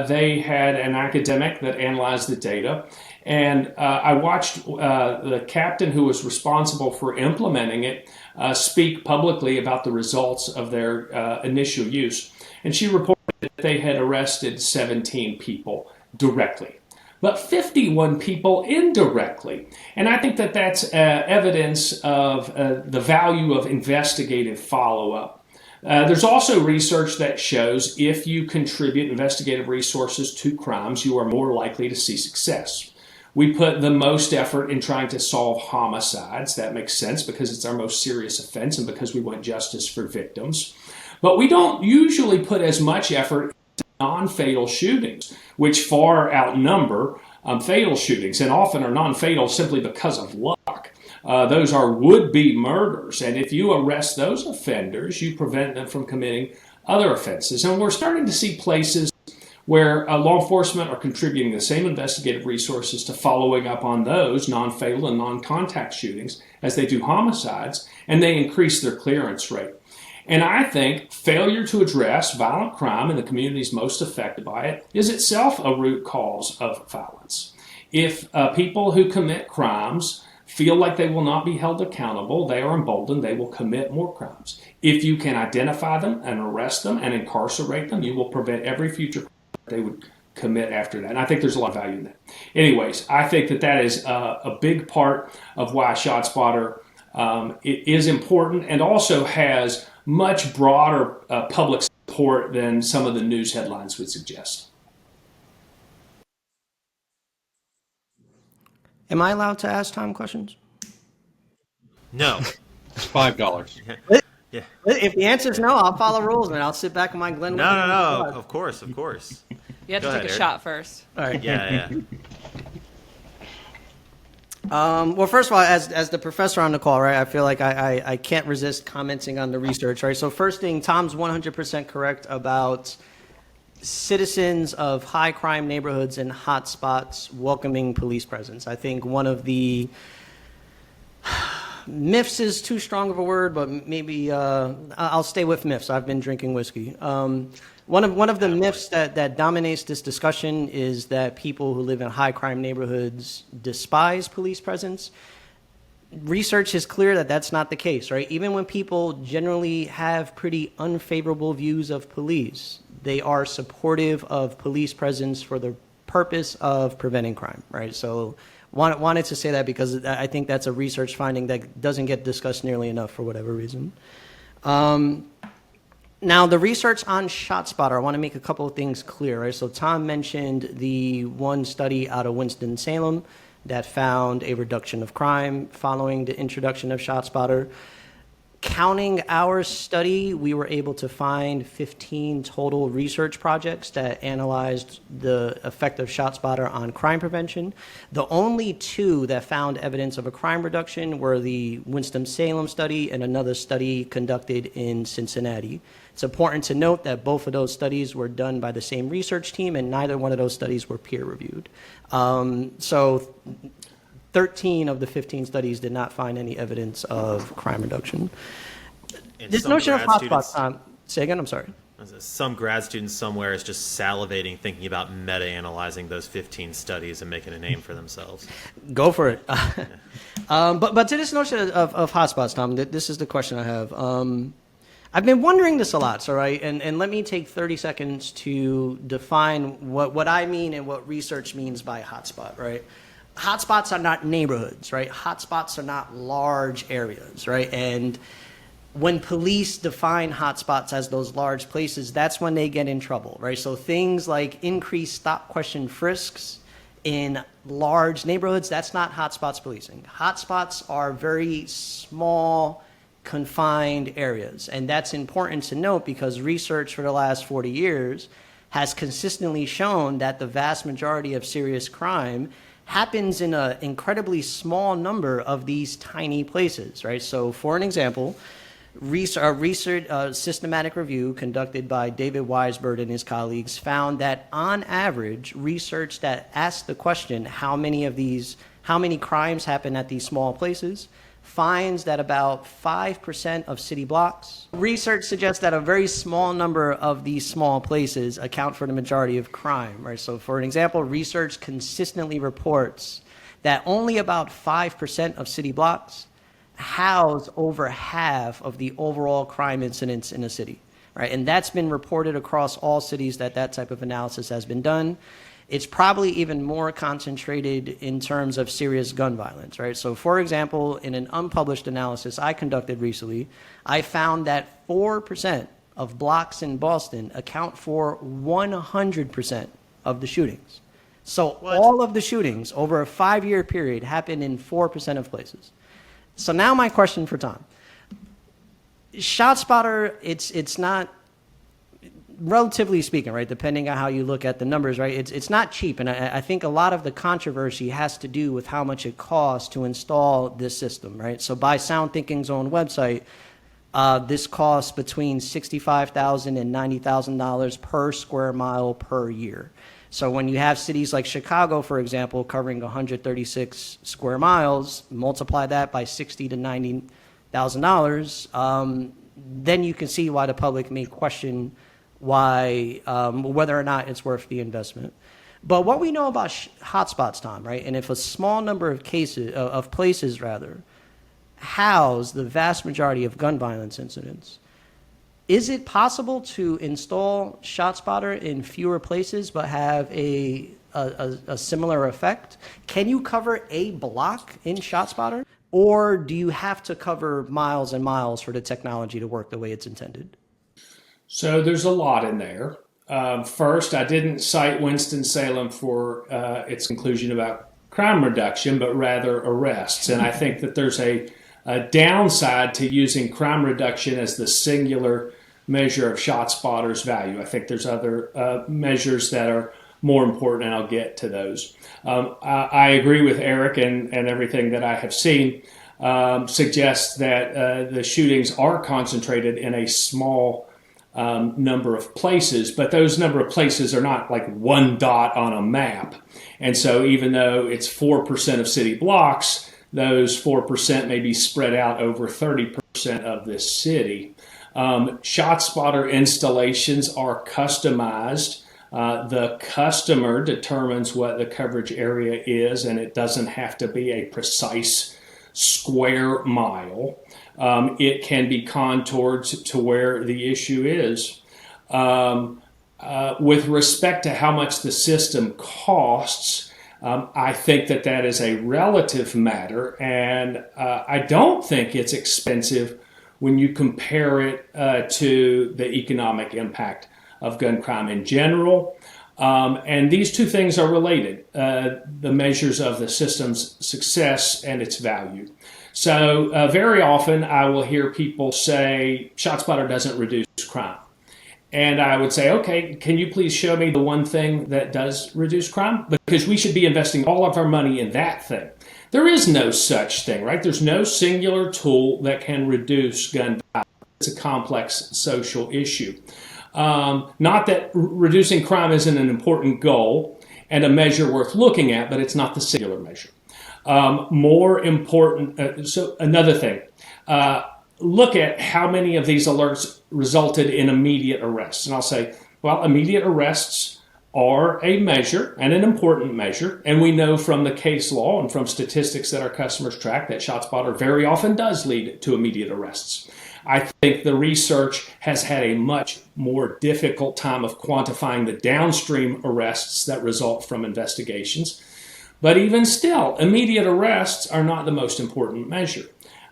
They had an academic that analyzed the data. And I watched the captain who was responsible for implementing it speak publicly about the results of their initial use. And she reported that they had arrested 17 people directly, but 51 people indirectly. And I think that that's evidence of the value of investigative follow-up. There's also research that shows if you contribute investigative resources to crimes, you are more likely to see success. We put the most effort in trying to solve homicides. That makes sense because it's our most serious offense and because we want justice for victims. But we don't usually put as much effort into non-fatal shootings, which far outnumber fatal shootings, and often are non-fatal simply because of luck. Those are would-be murders, and if you arrest those offenders, you prevent them from committing other offenses. And we're starting to see places where law enforcement are contributing the same investigative resources to following up on those non-fatal and non-contact shootings as they do homicides, and they increase their clearance rate. And I think failure to address violent crime in the communities most affected by it is itself a root cause of violence. If people who commit crimes feel like they will not be held accountable, they are emboldened, they will commit more crimes. If you can identify them and arrest them and incarcerate them, you will prevent every future crime they would commit after that. And I think there's a lot of value in that. Anyways, I think that that is a big part of why ShotSpotter it is important and also has much broader public support than some of the news headlines would suggest. Am I allowed to ask Tom questions? No. It's $5. Yeah. If the answer is no, I'll follow rules, man. I'll sit back in my Glen. No. Of course. You have Go to ahead, take a Eric. shot first. All right. Yeah. Well, first of all, as the professor on the call, right, I feel like I can't resist commenting on the research, right? So first thing, Tom's 100% correct about citizens of high crime neighborhoods and hotspots welcoming police presence. I think one of the myths is too strong of a word, but maybe I'll stay with myths. I've been drinking whiskey. One of the myths that dominates this discussion is that people who live in high crime neighborhoods despise police presence. Research is clear that that's not the case, right? Even when people generally have pretty unfavorable views of police, they are supportive of police presence for the purpose of preventing crime, right? So wanted to say that because I think that's a research finding that doesn't get discussed nearly enough for whatever reason. Now, the research on ShotSpotter, I want to make a couple of things clear, right? So Tom mentioned the one study out of Winston-Salem that found a reduction of crime following the introduction of ShotSpotter. Counting our study, we were able to find 15 total research projects that analyzed the effect of ShotSpotter on crime prevention. The only two that found evidence of a crime reduction were the Winston-Salem study and another study conducted in Cincinnati. It's important to note that both of those studies were done by the same research team, and neither one of those studies were peer-reviewed. So 13 of the 15 studies did not find any evidence of crime reduction. And This some notion of grad hotspots, students- say again, I'm sorry. Some grad student somewhere is just salivating thinking about meta-analyzing those 15 studies and making a name for themselves. Go for it. But to this notion of hotspots, Tom, this is the question I have. I've been wondering this a lot, so right, and let me take 30 seconds to define what I mean and what research means by hotspot, right? Hotspots are not neighborhoods, right? Hotspots are not large areas, right? And when police define hotspots as those large places, that's when they get in trouble, right? So things like increased stop question frisks in large neighborhoods, that's not hotspots policing. Hotspots are very small, confined areas. And that's important to note because research for the last 40 years has consistently shown that the vast majority of serious crime happens in an incredibly small number of these tiny places, right? So for an example, systematic review conducted by David Weisberg and his colleagues found that on average, research that asked the question, how many crimes happen at these small places, finds that about 5% of city blocks. Research suggests that a very small number of these small places account for the majority of crime, right? So for an example, research consistently reports that only about 5% of city blocks house over half of the overall crime incidents in a city, right? And that's been reported across all cities that type of analysis has been done. It's probably even more concentrated in terms of serious gun violence, right? So for example, in an unpublished analysis I conducted recently, I found that 4% of blocks in Boston account for 100% of the shootings. So all of the shootings over a 5-year period happened in 4% of places. So now my question for Tom. ShotSpotter, it's not, relatively speaking, right, depending on how you look at the numbers, right, it's not cheap. And I think a lot of the controversy has to do with how much it costs to install this system, right? So by SoundThinking's own website, this costs between $65,000 and $90,000 per square mile per year. So when you have cities like Chicago, for example, covering 136 square miles, multiply that by $60,000 to $90,000, then you can see why the public may question why whether or not it's worth the investment. But what we know about hotspots, Tom, right? And if a small number of places house the vast majority of gun violence incidents, is it possible to install ShotSpotter in fewer places but have a similar effect? Can you cover a block in ShotSpotter, or do you have to cover miles and miles for the technology to work the way it's intended? So there's a lot in there. First, I didn't cite Winston-Salem for its conclusion about crime reduction, but rather arrests. And I think that there's a downside to using crime reduction as the singular measure of ShotSpotter's value. I think there's other measures that are more important, and I'll get to those. I agree with Eric, and everything that I have seen suggests that the shootings are concentrated in a small number of places, but those number of places are not like one dot on a map. And so even though it's 4% of city blocks, those 4% may be spread out over 30% of this city. ShotSpotter installations are customized. The customer determines what the coverage area is, and it doesn't have to be a precise square mile. It can be contoured to where the issue is. With respect to how much the system costs, I think that is a relative matter, and I don't think it's expensive when you compare it to the economic impact of gun crime in general. And these two things are related, the measures of the system's success and its value. So very often I will hear people say, ShotSpotter doesn't reduce crime. And I would say, okay, can you please show me the one thing that does reduce crime? Because we should be investing all of our money in that thing. There is no such thing, right? There's no singular tool that can reduce gun violence. It's a complex social issue. Not that reducing crime isn't an important goal and a measure worth looking at, but it's not the singular measure. More important, so another thing, look at how many of these alerts resulted in immediate arrests. And I'll say, well, immediate arrests are a measure and an important measure. And we know from the case law and from statistics that our customers track that ShotSpotter very often does lead to immediate arrests. I think the research has had a much more difficult time of quantifying the downstream arrests that result from investigations. But even still, immediate arrests are not the most important measure.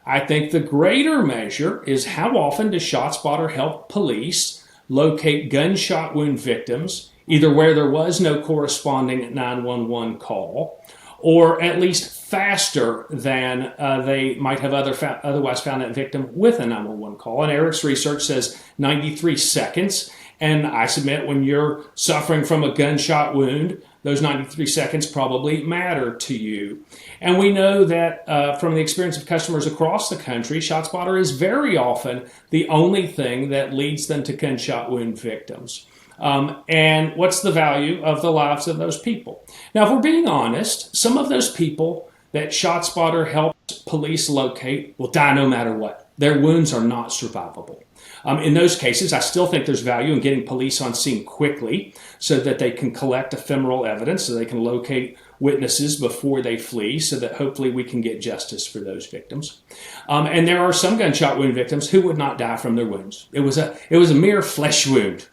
I think the greater measure is how often does ShotSpotter help police locate gunshot wound victims, either where there was no corresponding 911 call, or at least faster than they might have otherwise found that victim with a 911 call. And Eric's research says 93 seconds. And I submit when you're suffering from a gunshot wound, those 93 seconds probably matter to you. And we know that from the experience of customers across the country, ShotSpotter is very often the only thing that leads them to gunshot wound victims. And what's the value of the lives of those people? Now, if we're being honest, some of those people that ShotSpotter helps police locate will die no matter what. Their wounds are not survivable. In those cases, I still think there's value in getting police on scene quickly so that they can collect ephemeral evidence, so they can locate witnesses before they flee, so that hopefully we can get justice for those victims. And there are some gunshot wound victims who would not die from their wounds. It was a mere flesh wound.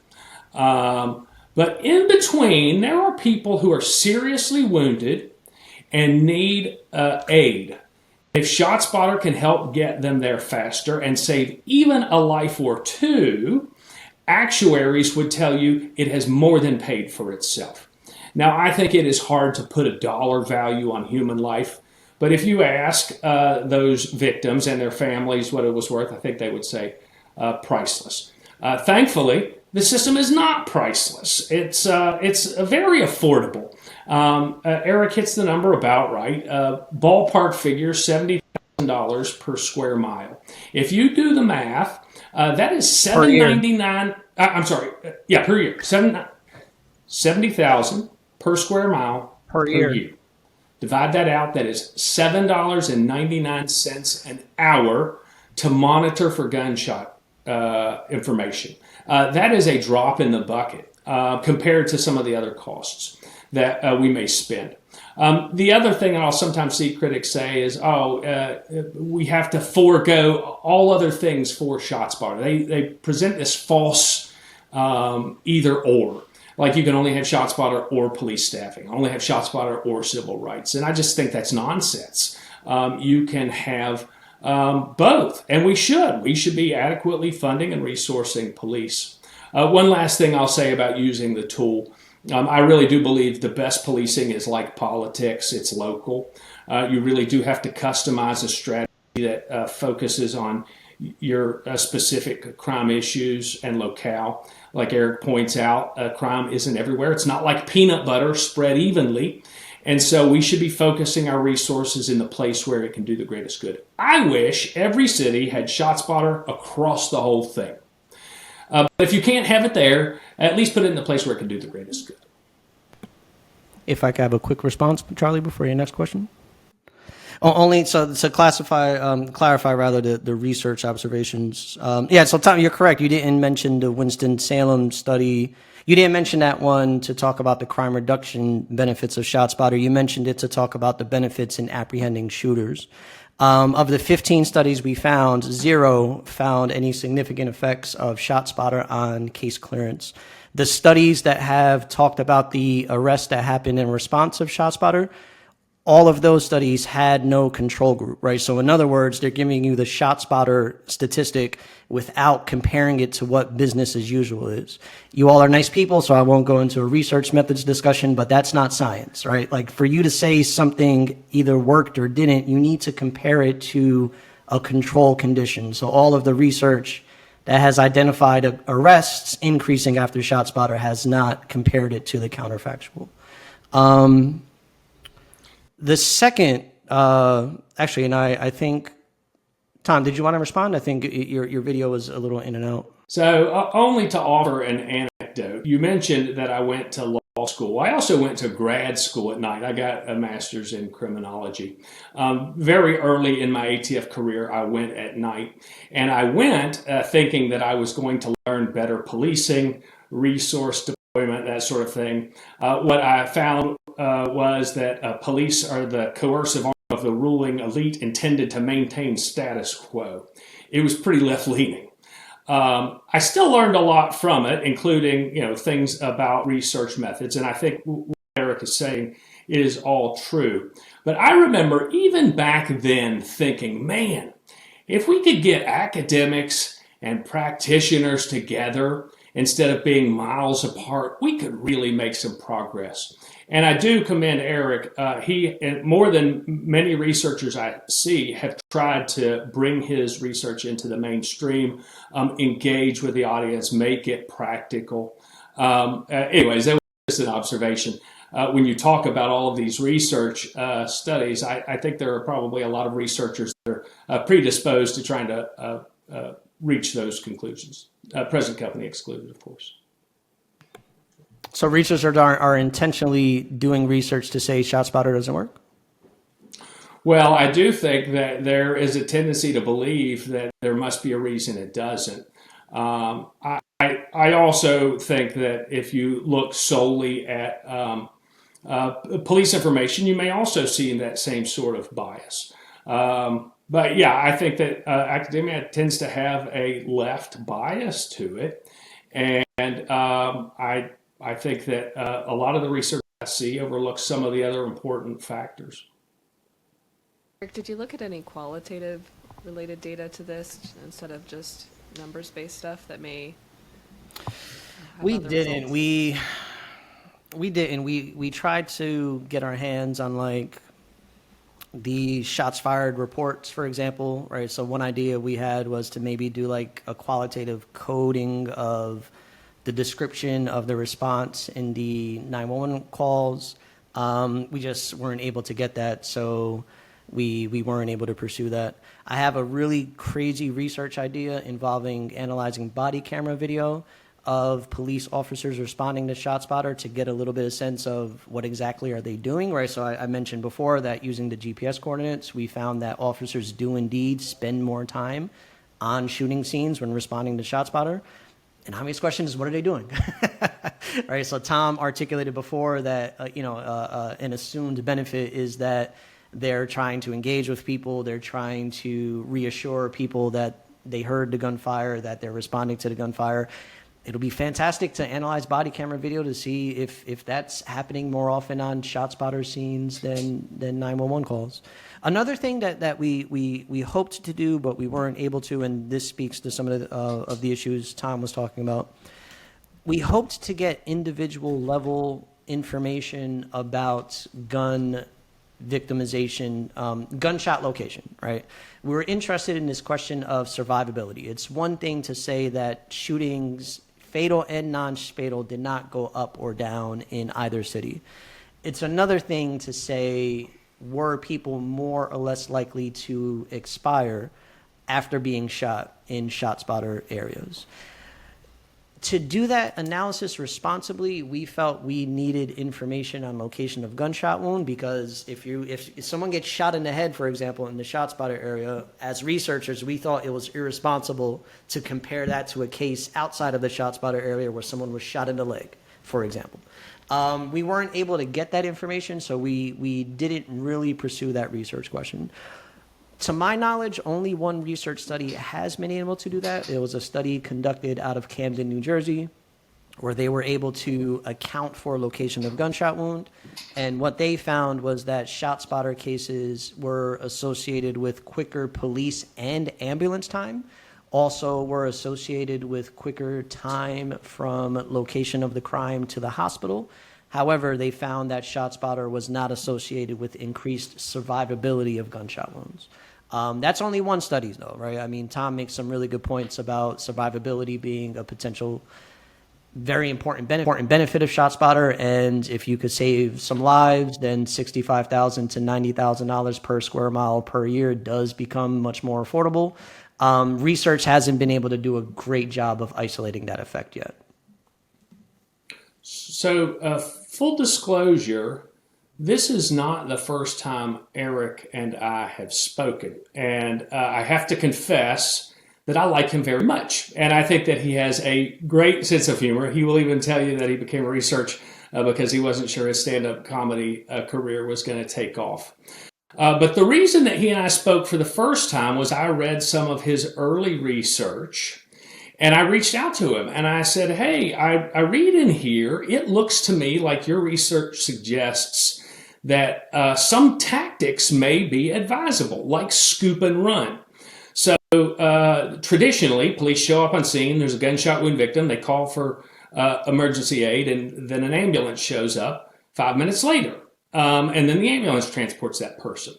But in between, there are people who are seriously wounded and need aid. If ShotSpotter can help get them there faster and save even a life or two, actuaries would tell you it has more than paid for itself. Now, I think it is hard to put a dollar value on human life, but if you ask those victims and their families what it was worth, I think they would say priceless. Thankfully, the system is not priceless. It's very affordable. Eric hits the number about right. Ballpark figure, $70,000 per square mile. If you do the math, that is $7.99. Per year. $70,000 per square mile per year. Divide that out. That is $7.99 an hour to monitor for gunshot information. That is a drop in the bucket compared to some of the other costs that we may spend. The other thing I'll sometimes see critics say is, we have to forego all other things for ShotSpotter. They present this false either or. Like you can only have ShotSpotter or police staffing, only have ShotSpotter or civil rights. And I just think that's nonsense. You can have both, and we should. We should be adequately funding and resourcing police. One last thing I'll say about using the tool. I really do believe the best policing is like politics. It's local. You really do have to customize a strategy that focuses on your specific crime issues and locale. Like Eric points out, crime isn't everywhere. It's not like peanut butter spread evenly. And so we should be focusing our resources in the place where it can do the greatest good. I wish every city had ShotSpotter across the whole thing. But if you can't have it there, at least put it in the place where it can do the greatest good. If I could have a quick response, Charlie, before your next question. Only so to clarify rather the research observations. So Tom, you're correct. You didn't mention the Winston-Salem study. You didn't mention that one to talk about the crime reduction benefits of ShotSpotter. You mentioned it to talk about the benefits in apprehending shooters. Of the 15 studies we found, 0 found any significant effects of ShotSpotter on case clearance. The studies that have talked about the arrests that happened in response of ShotSpotter, all of those studies had no control group, right? So in other words, they're giving you the ShotSpotter statistic without comparing it to what business as usual is. You all are nice people, so I won't go into a research methods discussion, but that's not science, right? Like for you to say something either worked or didn't, you need to compare it to a control condition. So all of the research that has identified arrests increasing after ShotSpotter has not compared it to the counterfactual. The second, actually, and I think, Tom, did you want to respond? I think your video was a little in and out. So only to offer an anecdote, you mentioned that I went to law school. I also went to grad school at night. I got a master's in criminology. Very early in my ATF career, I went at night. And I went thinking that I was going to learn better policing, resource deployment, that sort of thing. What I found was that police are the coercive arm of the ruling elite intended to maintain status quo. It was pretty left-leaning. I still learned a lot from it, including things about research methods, and I think what Eric is saying is all true. But I remember even back then thinking, man, if we could get academics and practitioners together instead of being miles apart, we could really make some progress. And I do commend Eric. He, more than many researchers I see, have tried to bring his research into the mainstream, engage with the audience, make it practical. Anyways, that was just an observation. When you talk about all of these research studies, I think there are probably a lot of researchers that are predisposed to trying to reach those conclusions. Present company excluded, of course. So researchers are intentionally doing research to say ShotSpotter doesn't work? Well, I do think that there is a tendency to believe that there must be a reason it doesn't. I also think that if you look solely at police information, you may also see that same sort of bias. But yeah, I think that academia tends to have a left bias to it. And I think that a lot of the research I see overlooks some of the other important factors. Did you look at any qualitative related data to this instead of just numbers-based stuff that may have We other didn't. results? We didn't. We tried to get our hands on like the shots fired reports, for example, right? So one idea we had was to maybe do like a qualitative coding of the description of the response in the 911 calls. We just weren't able to get that, so we weren't able to pursue that. I have a really crazy research idea involving analyzing body camera video of police officers responding to ShotSpotter to get a little bit of sense of what exactly are they doing, right? So I mentioned before that using the GPS coordinates, we found that officers do indeed spend more time on shooting scenes when responding to ShotSpotter. An obvious question is, what are they doing? Right. So Tom articulated before that, an assumed benefit is that they're trying to engage with people. They're trying to reassure people that they heard the gunfire, that they're responding to the gunfire. It'll be fantastic to analyze body camera video to see if that's happening more often on ShotSpotter scenes than 911 calls. Another thing that we hoped to do, but we weren't able to, and this speaks to some of the issues Tom was talking about, we hoped to get individual level information about gun victimization, gunshot location, right? We were interested in this question of survivability. It's one thing to say that shootings, fatal and non-fatal, did not go up or down in either city. It's another thing to say, were people more or less likely to expire after being shot in ShotSpotter areas? To do that analysis responsibly, we felt we needed information on location of gunshot wound, because if someone gets shot in the head, for example, in the ShotSpotter area, as researchers, we thought it was irresponsible to compare that to a case outside of the ShotSpotter area where someone was shot in the leg, for example. We weren't able to get that information, so we didn't really pursue that research question. To my knowledge, only one research study has been able to do that. It was a study conducted out of Camden, New Jersey, where they were able to account for location of gunshot wound. And what they found was that ShotSpotter cases were associated with quicker police and ambulance time, also were associated with quicker time from location of the crime to the hospital. However, they found that ShotSpotter was not associated with increased survivability of gunshot wounds. That's only one study, though, right? I mean, Tom makes some really good points about survivability being a potential very important benefit of ShotSpotter, and if you could save some lives, then $65,000 to $90,000 per square mile per year does become much more affordable. Research hasn't been able to do a great job of isolating that effect yet. So, full disclosure, this is not the first time Eric and I have spoken. And I have to confess that I like him very much. And I think that he has a great sense of humor. He will even tell you that he became a research because he wasn't sure his stand-up comedy career was going to take off. But the reason that he and I spoke for the first time was I read some of his early research. And I reached out to him and I said, hey, I read in here, it looks to me like your research suggests that some tactics may be advisable, like scoop and run. So traditionally, police show up on scene, there's a gunshot wound victim, they call for emergency aid, and then an ambulance shows up 5 minutes later. And then the ambulance transports that person.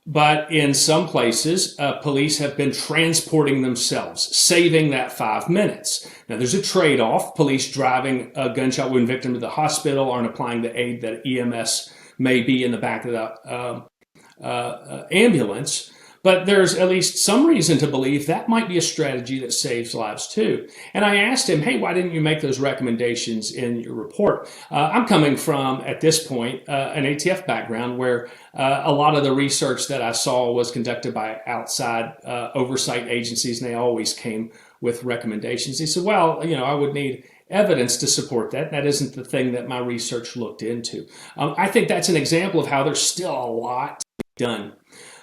But in some places, police have been transporting themselves, saving that 5 minutes. Now, there's a trade-off. Police driving a gunshot wound victim to the hospital aren't applying the aid that EMS may be in the back of the ambulance. But there's at least some reason to believe that might be a strategy that saves lives too. And I asked him, hey, why didn't you make those recommendations in your report? I'm coming from, at this point, an ATF background where a lot of the research that I saw was conducted by outside oversight agencies, and they always came with recommendations. He said, well, I would need evidence to support that. That isn't the thing that my research looked into. I think that's an example of how there's still a lot to be done.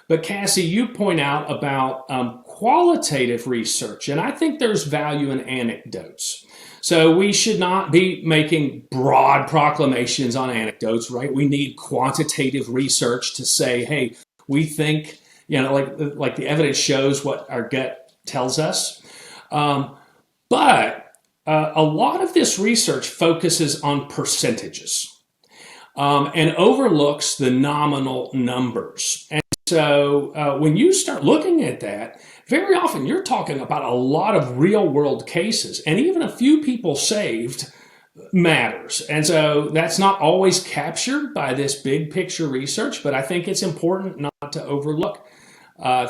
But Cassie, you point out about qualitative research, and I think there's value in anecdotes. So we should not be making broad proclamations on anecdotes, right? We need quantitative research to say, hey, we think, like the evidence shows what our gut tells us. But a lot of this research focuses on percentages and overlooks the nominal numbers. And so when you start looking at that, very often you're talking about a lot of real world cases, and even a few people saved matters. And so that's not always captured by this big picture research, but I think it's important not to overlook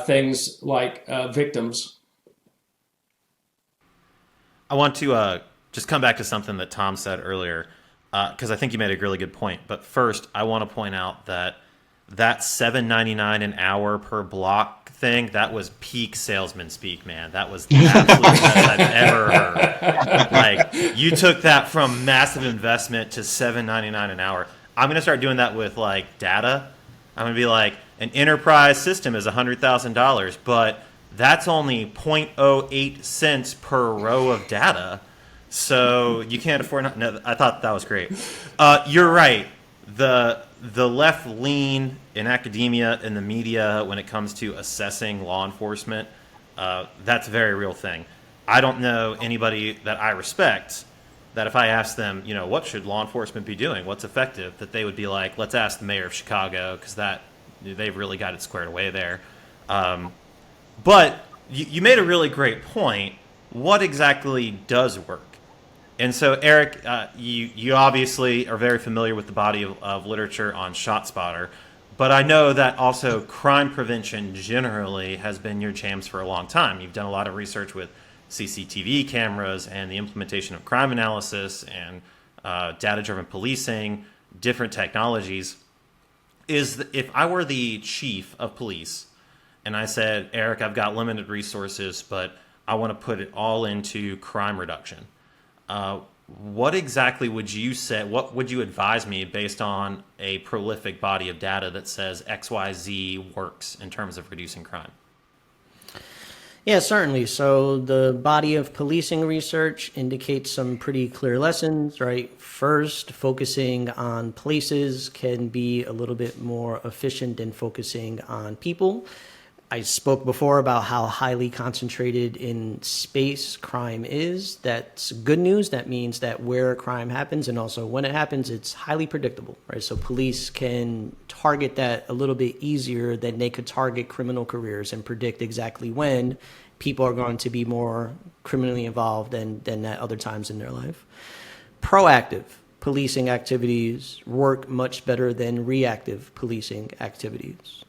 things like victims. I want to just come back to something that Tom said earlier, because I think you made a really good point. But first, I want to point out that $7.99 an hour per block thing, that was peak salesman speak, man. That was the absolute best I've ever heard. Like, you took that from massive investment to $7.99 an hour. I'm going to start doing that with, like, data. I'm going to be like, an enterprise system is $100,000, but that's only 0.08 cents per row of data. So you can't afford... No, I thought that was great. You're right. The left lean in academia and the media when it comes to assessing law enforcement, that's a very real thing. I don't know anybody that I respect that if I asked them, what should law enforcement be doing? What's effective? That they would be like, let's ask the mayor of Chicago, because they've really got it squared away there. But you made a really great point. What exactly does work? And so, Eric, you obviously are very familiar with the body of literature on ShotSpotter, but I know that also crime prevention generally has been your jams for a long time. You've done a lot of research with CCTV cameras and the implementation of crime analysis and data-driven policing, different technologies. If I were the chief of police and I said, Eric, I've got limited resources, but I want to put it all into crime reduction, what exactly would you say? What would you advise me based on a prolific body of data that says XYZ works in terms of reducing crime? Yeah, certainly. So the body of policing research indicates some pretty clear lessons, right? First, focusing on places can be a little bit more efficient than focusing on people. I spoke before about how highly concentrated in space crime is. That's good news. That means that where crime happens and also when it happens, it's highly predictable, right? So police can target that a little bit easier than they could target criminal careers and predict exactly when people are going to be more criminally involved than at other times in their life. Proactive policing activities work much better than reactive policing activities.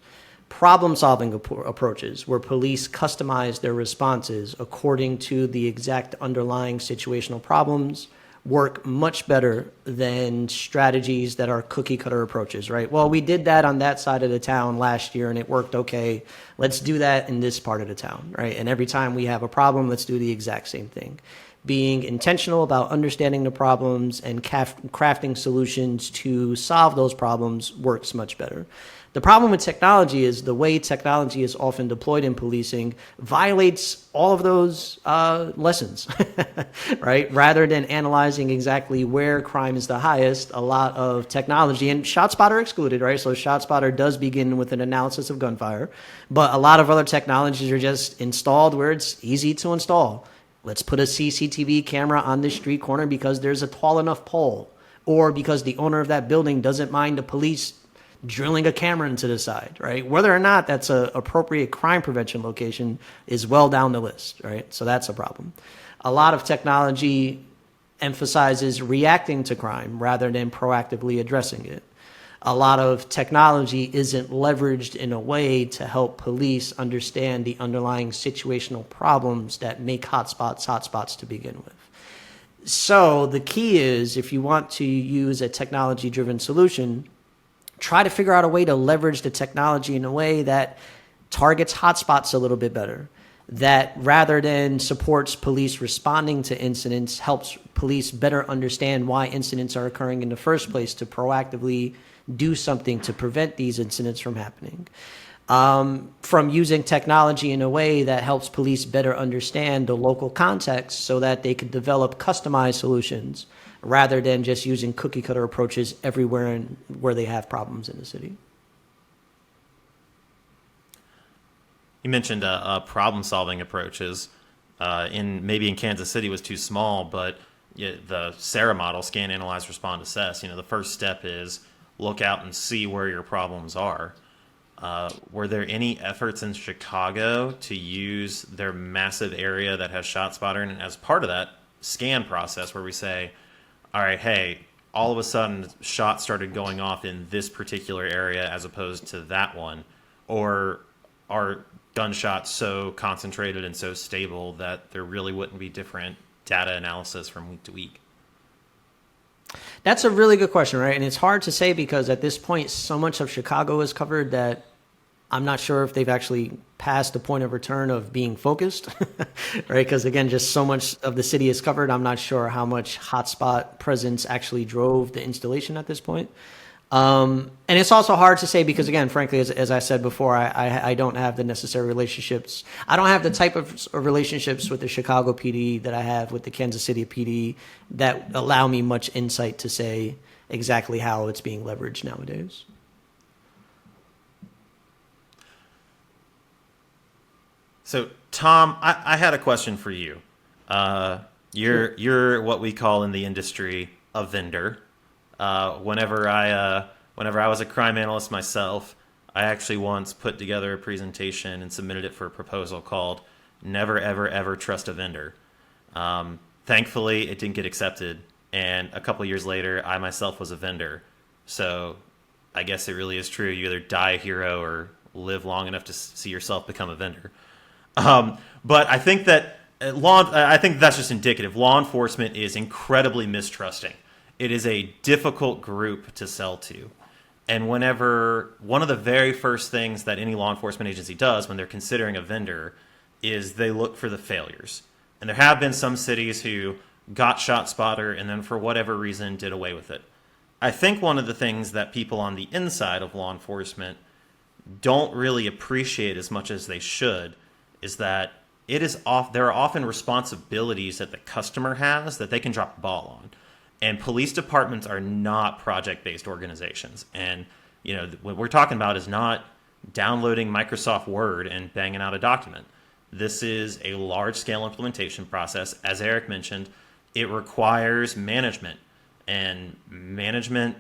Problem-solving approaches, where police customize their responses according to the exact underlying situational problems, work much better than strategies that are cookie-cutter approaches, right? Well, we did that on that side of the town last year and it worked okay. Let's do that in this part of the town, right? And every time we have a problem, let's do the exact same thing. Being intentional about understanding the problems and crafting solutions to solve those problems works much better. The problem with technology is the way technology is often deployed in policing violates all of those lessons, right? Rather than analyzing exactly where crime is the highest, a lot of technology, and ShotSpotter excluded, right? So ShotSpotter does begin with an analysis of gunfire, but a lot of other technologies are just installed where it's easy to install. Let's put a CCTV camera on this street corner because there's a tall enough pole, or because the owner of that building doesn't mind the police drilling a camera into the side, right? Whether or not that's an appropriate crime prevention location is well down the list, right? So that's a problem. A lot of technology emphasizes reacting to crime rather than proactively addressing it. A lot of technology isn't leveraged in a way to help police understand the underlying situational problems that make hotspots to begin with. So the key is, if you want to use a technology-driven solution, try to figure out a way to leverage the technology in a way that targets hotspots a little bit better, that rather than supports police responding to incidents, helps police better understand why incidents are occurring in the first place to proactively do something to prevent these incidents from happening. From using technology in a way that helps police better understand the local context so that they could develop customized solutions rather than just using cookie-cutter approaches everywhere where they have problems in the city. You mentioned problem-solving approaches. Maybe in Kansas City was too small, but the SARA model, scan, analyze, respond, assess. The first step is look out and see where your problems are. Were there any efforts in Chicago to use their massive area that has ShotSpotter, and as part of that scan process where we say, all right, hey, all of a sudden shots started going off in this particular area as opposed to that one? Or are gunshots so concentrated and so stable that there really wouldn't be different data analysis from week to week? That's a really good question, right? And it's hard to say because at this point, so much of Chicago is covered that I'm not sure if they've actually passed the point of return of being focused, right? Because again, just so much of the city is covered. I'm not sure how much hotspot presence actually drove the installation at this point. And it's also hard to say because, again, frankly, as I said before, I don't have the necessary relationships. I don't have the type of relationships with the Chicago PD that I have with the Kansas City PD that allow me much insight to say exactly how it's being leveraged nowadays. So, Tom, I had a question for you. You're what we call in the industry a vendor. Whenever I was a crime analyst myself, I actually once put together a presentation and submitted it for a proposal called "Never Ever Ever Trust a Vendor." Thankfully, it didn't get accepted, and a couple years later, I myself was a vendor. So I guess it really is true. You either die a hero or live long enough to see yourself become a vendor. But I think that I think that's just indicative. Law enforcement is incredibly mistrusting. It is a difficult group to sell to. And whenever one of the very first things that any law enforcement agency does when they're considering a vendor is they look for the failures. And there have been some cities who got ShotSpotter and then for whatever reason did away with it. I think one of the things that people on the inside of law enforcement don't really appreciate as much as they should is that there are often responsibilities that the customer has that they can drop the ball on. And police departments are not project-based organizations. And, what we're talking about is not downloading Microsoft Word and banging out a document. This is a large-scale implementation process. As Eric mentioned, it requires management. And management,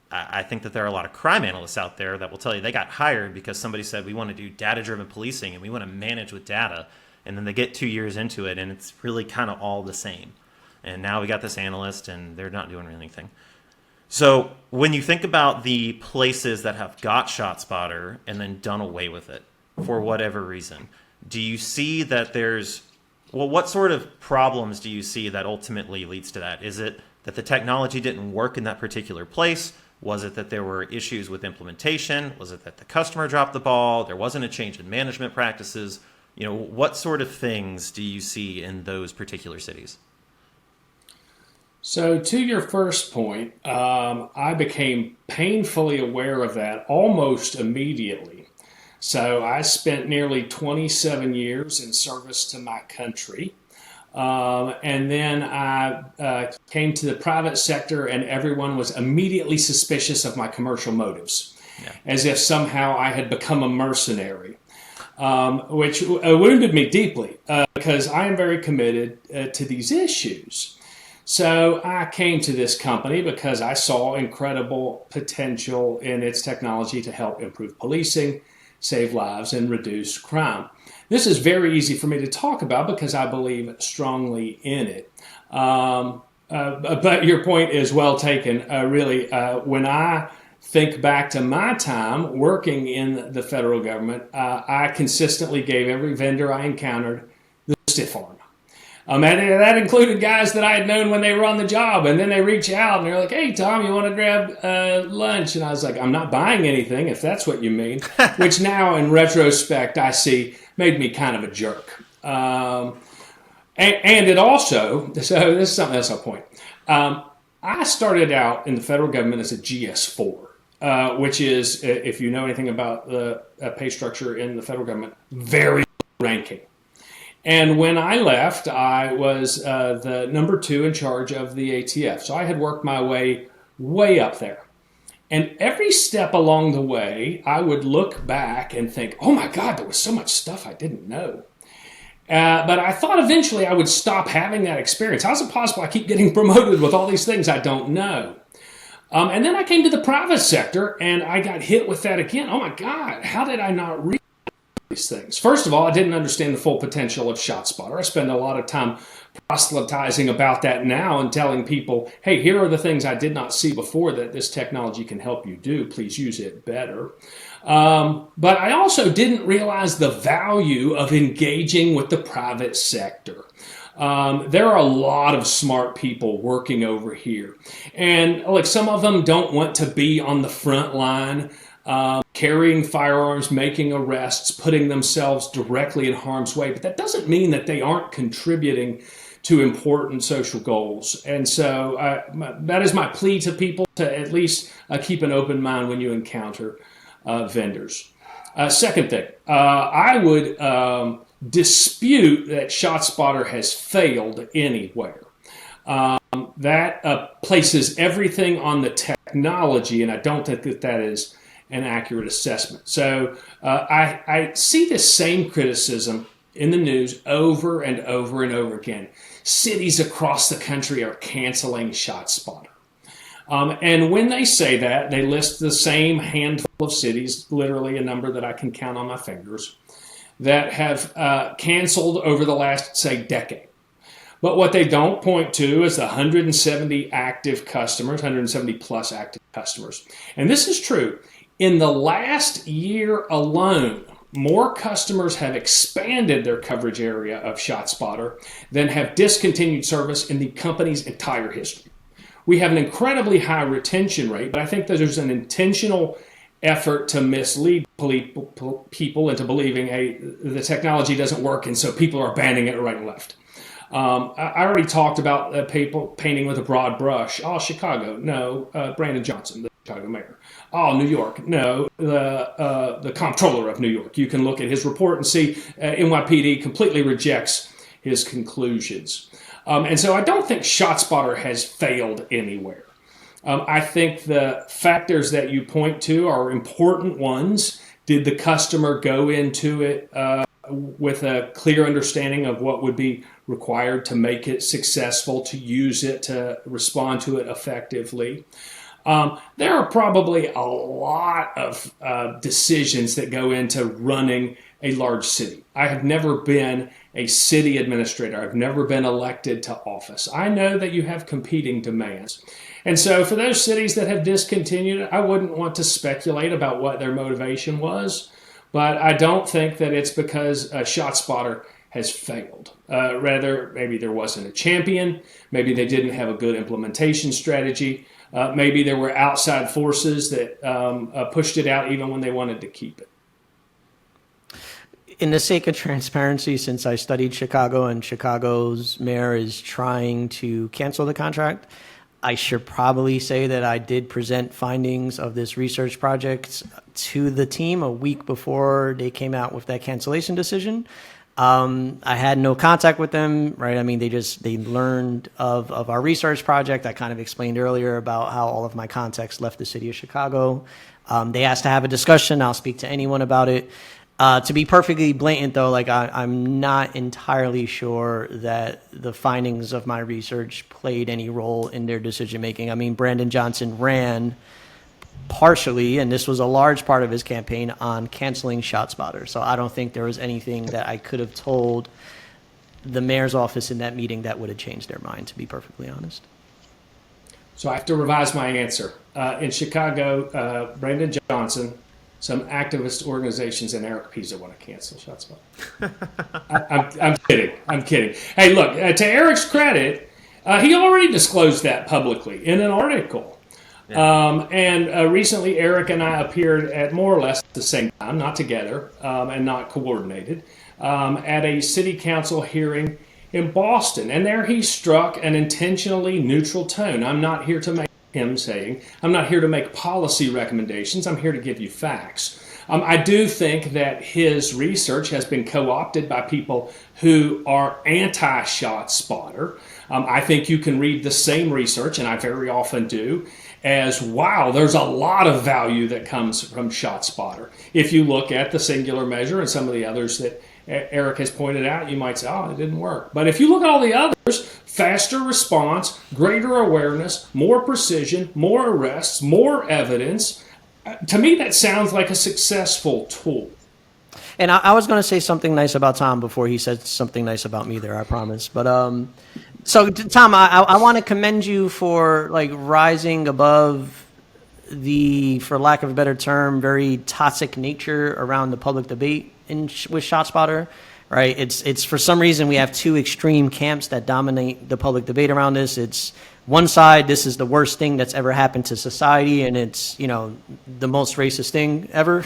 I think that there are a lot of crime analysts out there that will tell you they got hired because somebody said, we want to do data-driven policing and we want to manage with data. And then they get 2 years into it, and it's really kind of all the same. And now we got this analyst, and they're not doing anything. So when you think about the places that have got ShotSpotter and then done away with it for whatever reason, do you see that what sort of problems do you see that ultimately leads to that? Is it that the technology didn't work in that particular place? Was it that there were issues with implementation? Was it that the customer dropped the ball? There wasn't a change in management practices? What sort of things do you see in those particular cities? So to your first point, I became painfully aware of that almost immediately. So I spent nearly 27 years in service to my country. And then I came to the private sector and everyone was immediately suspicious of my commercial motives, as if somehow I had become a mercenary. Which wounded me deeply because I am very committed to these issues. So I came to this company because I saw incredible potential in its technology to help improve policing, save lives, and reduce crime. This is very easy for me to talk about because I believe strongly in it. But your point is well taken. Really, when I think back to my time working in the federal government, I consistently gave every vendor I encountered the stiff arm. And that included guys that I had known when they were on the job. And then they reach out and they're like, hey, Tom, you want to grab lunch? And I was like, I'm not buying anything, if that's what you mean. Which now, in retrospect, I see made me kind of a jerk. And it also, so this is something else I'll point. I started out in the federal government as a GS4. Which is, if you know anything about the pay structure in the federal government, very ranking. And when I left, I was the number 2 in charge of the ATF. So I had worked my way up there. And every step along the way, I would look back and think, oh my God, there was so much stuff I didn't know. But I thought eventually I would stop having that experience. How's it possible I keep getting promoted with all these things I don't know? And then I came to the private sector and I got hit with that again. Oh my God, how did I not read these things? First of all, I didn't understand the full potential of ShotSpotter. I spend a lot of time proselytizing about that now and telling people, hey, here are the things I did not see before that this technology can help you do. Please use it better. But I also didn't realize the value of engaging with the private sector. There are a lot of smart people working over here. And like some of them don't want to be on the front line, carrying firearms, making arrests, putting themselves directly in harm's way. But that doesn't mean that they aren't contributing to important social goals. And so that is my plea to people to at least keep an open mind when you encounter vendors. Second thing, I would dispute that ShotSpotter has failed anywhere. That places everything on the technology, and I don't think that that is an accurate assessment. So I see the same criticism in the news over and over and over again. Cities across the country are canceling ShotSpotter. And when they say that, they list the same handful of cities, literally a number that I can count on my fingers, that have canceled over the last, say, decade. But what they don't point to is the 170 active customers, 170 plus active customers. And this is true. In the last year alone, more customers have expanded their coverage area of ShotSpotter than have discontinued service in the company's entire history. We have an incredibly high retention rate, but I think that there's an intentional effort to mislead people into believing, hey, the technology doesn't work, and so people are banning it right and left. I already talked about people painting with a broad brush. Oh, Chicago, no. Brandon Johnson, the Chicago mayor. Oh, New York, no. The comptroller of New York. You can look at his report and see NYPD completely rejects his conclusions. And so I don't think ShotSpotter has failed anywhere. I think the factors that you point to are important ones. Did the customer go into it with a clear understanding of what would be required to make it successful, to use it, to respond to it effectively? There are probably a lot of decisions that go into running a large city. I have never been a city administrator. I've never been elected to office. I know that you have competing demands. And so for those cities that have discontinued, I wouldn't want to speculate about what their motivation was, but I don't think that it's because ShotSpotter has failed. Rather, maybe there wasn't a champion. Maybe they didn't have a good implementation strategy. Maybe there were outside forces that pushed it out even when they wanted to keep it. In the sake of transparency, since I studied Chicago and Chicago's mayor is trying to cancel the contract, I should probably say that I did present findings of this research project to the team a week before they came out with that cancellation decision. I had no contact with them, right? I mean, they learned of our research project. I kind of explained earlier about how all of my contacts left the city of Chicago. They asked to have a discussion. I'll speak to anyone about it. To be perfectly blatant, though, like I'm not entirely sure that the findings of my research played any role in their decision making. I mean, Brandon Johnson ran partially, and this was a large part of his campaign, on canceling ShotSpotter. So I don't think there was anything that I could have told the mayor's office in that meeting that would have changed their mind, to be perfectly honest. So I have to revise my answer. In Chicago, Brandon Johnson, some activist organizations, and Eric Piza want to cancel ShotSpotter. I'm kidding. Hey, look, to Eric's credit, he already disclosed that publicly in an article. Yeah. And recently, Eric and I appeared at more or less the same time, not together and not coordinated, at a city council hearing in Boston. And there he struck an intentionally neutral tone. I'm not here to make policy recommendations. I'm here to give you facts. I do think that his research has been co-opted by people who are anti-ShotSpotter. I think you can read the same research, and I very often do, as, wow, there's a lot of value that comes from ShotSpotter. If you look at the singular measure and some of the others that Eric has pointed out, you might say, oh, it didn't work. But if you look at all the others, faster response, greater awareness, more precision, more arrests, more evidence, to me that sounds like a successful tool. And I was going to say something nice about Tom before he said something nice about me there, I promise. But so Tom, I want to commend you for like rising above the, for lack of a better term, very toxic nature around the public debate with ShotSpotter, right? It's for some reason we have two extreme camps that dominate the public debate around this. It's one side, this is the worst thing that's ever happened to society, and it's, you know, the most racist thing ever.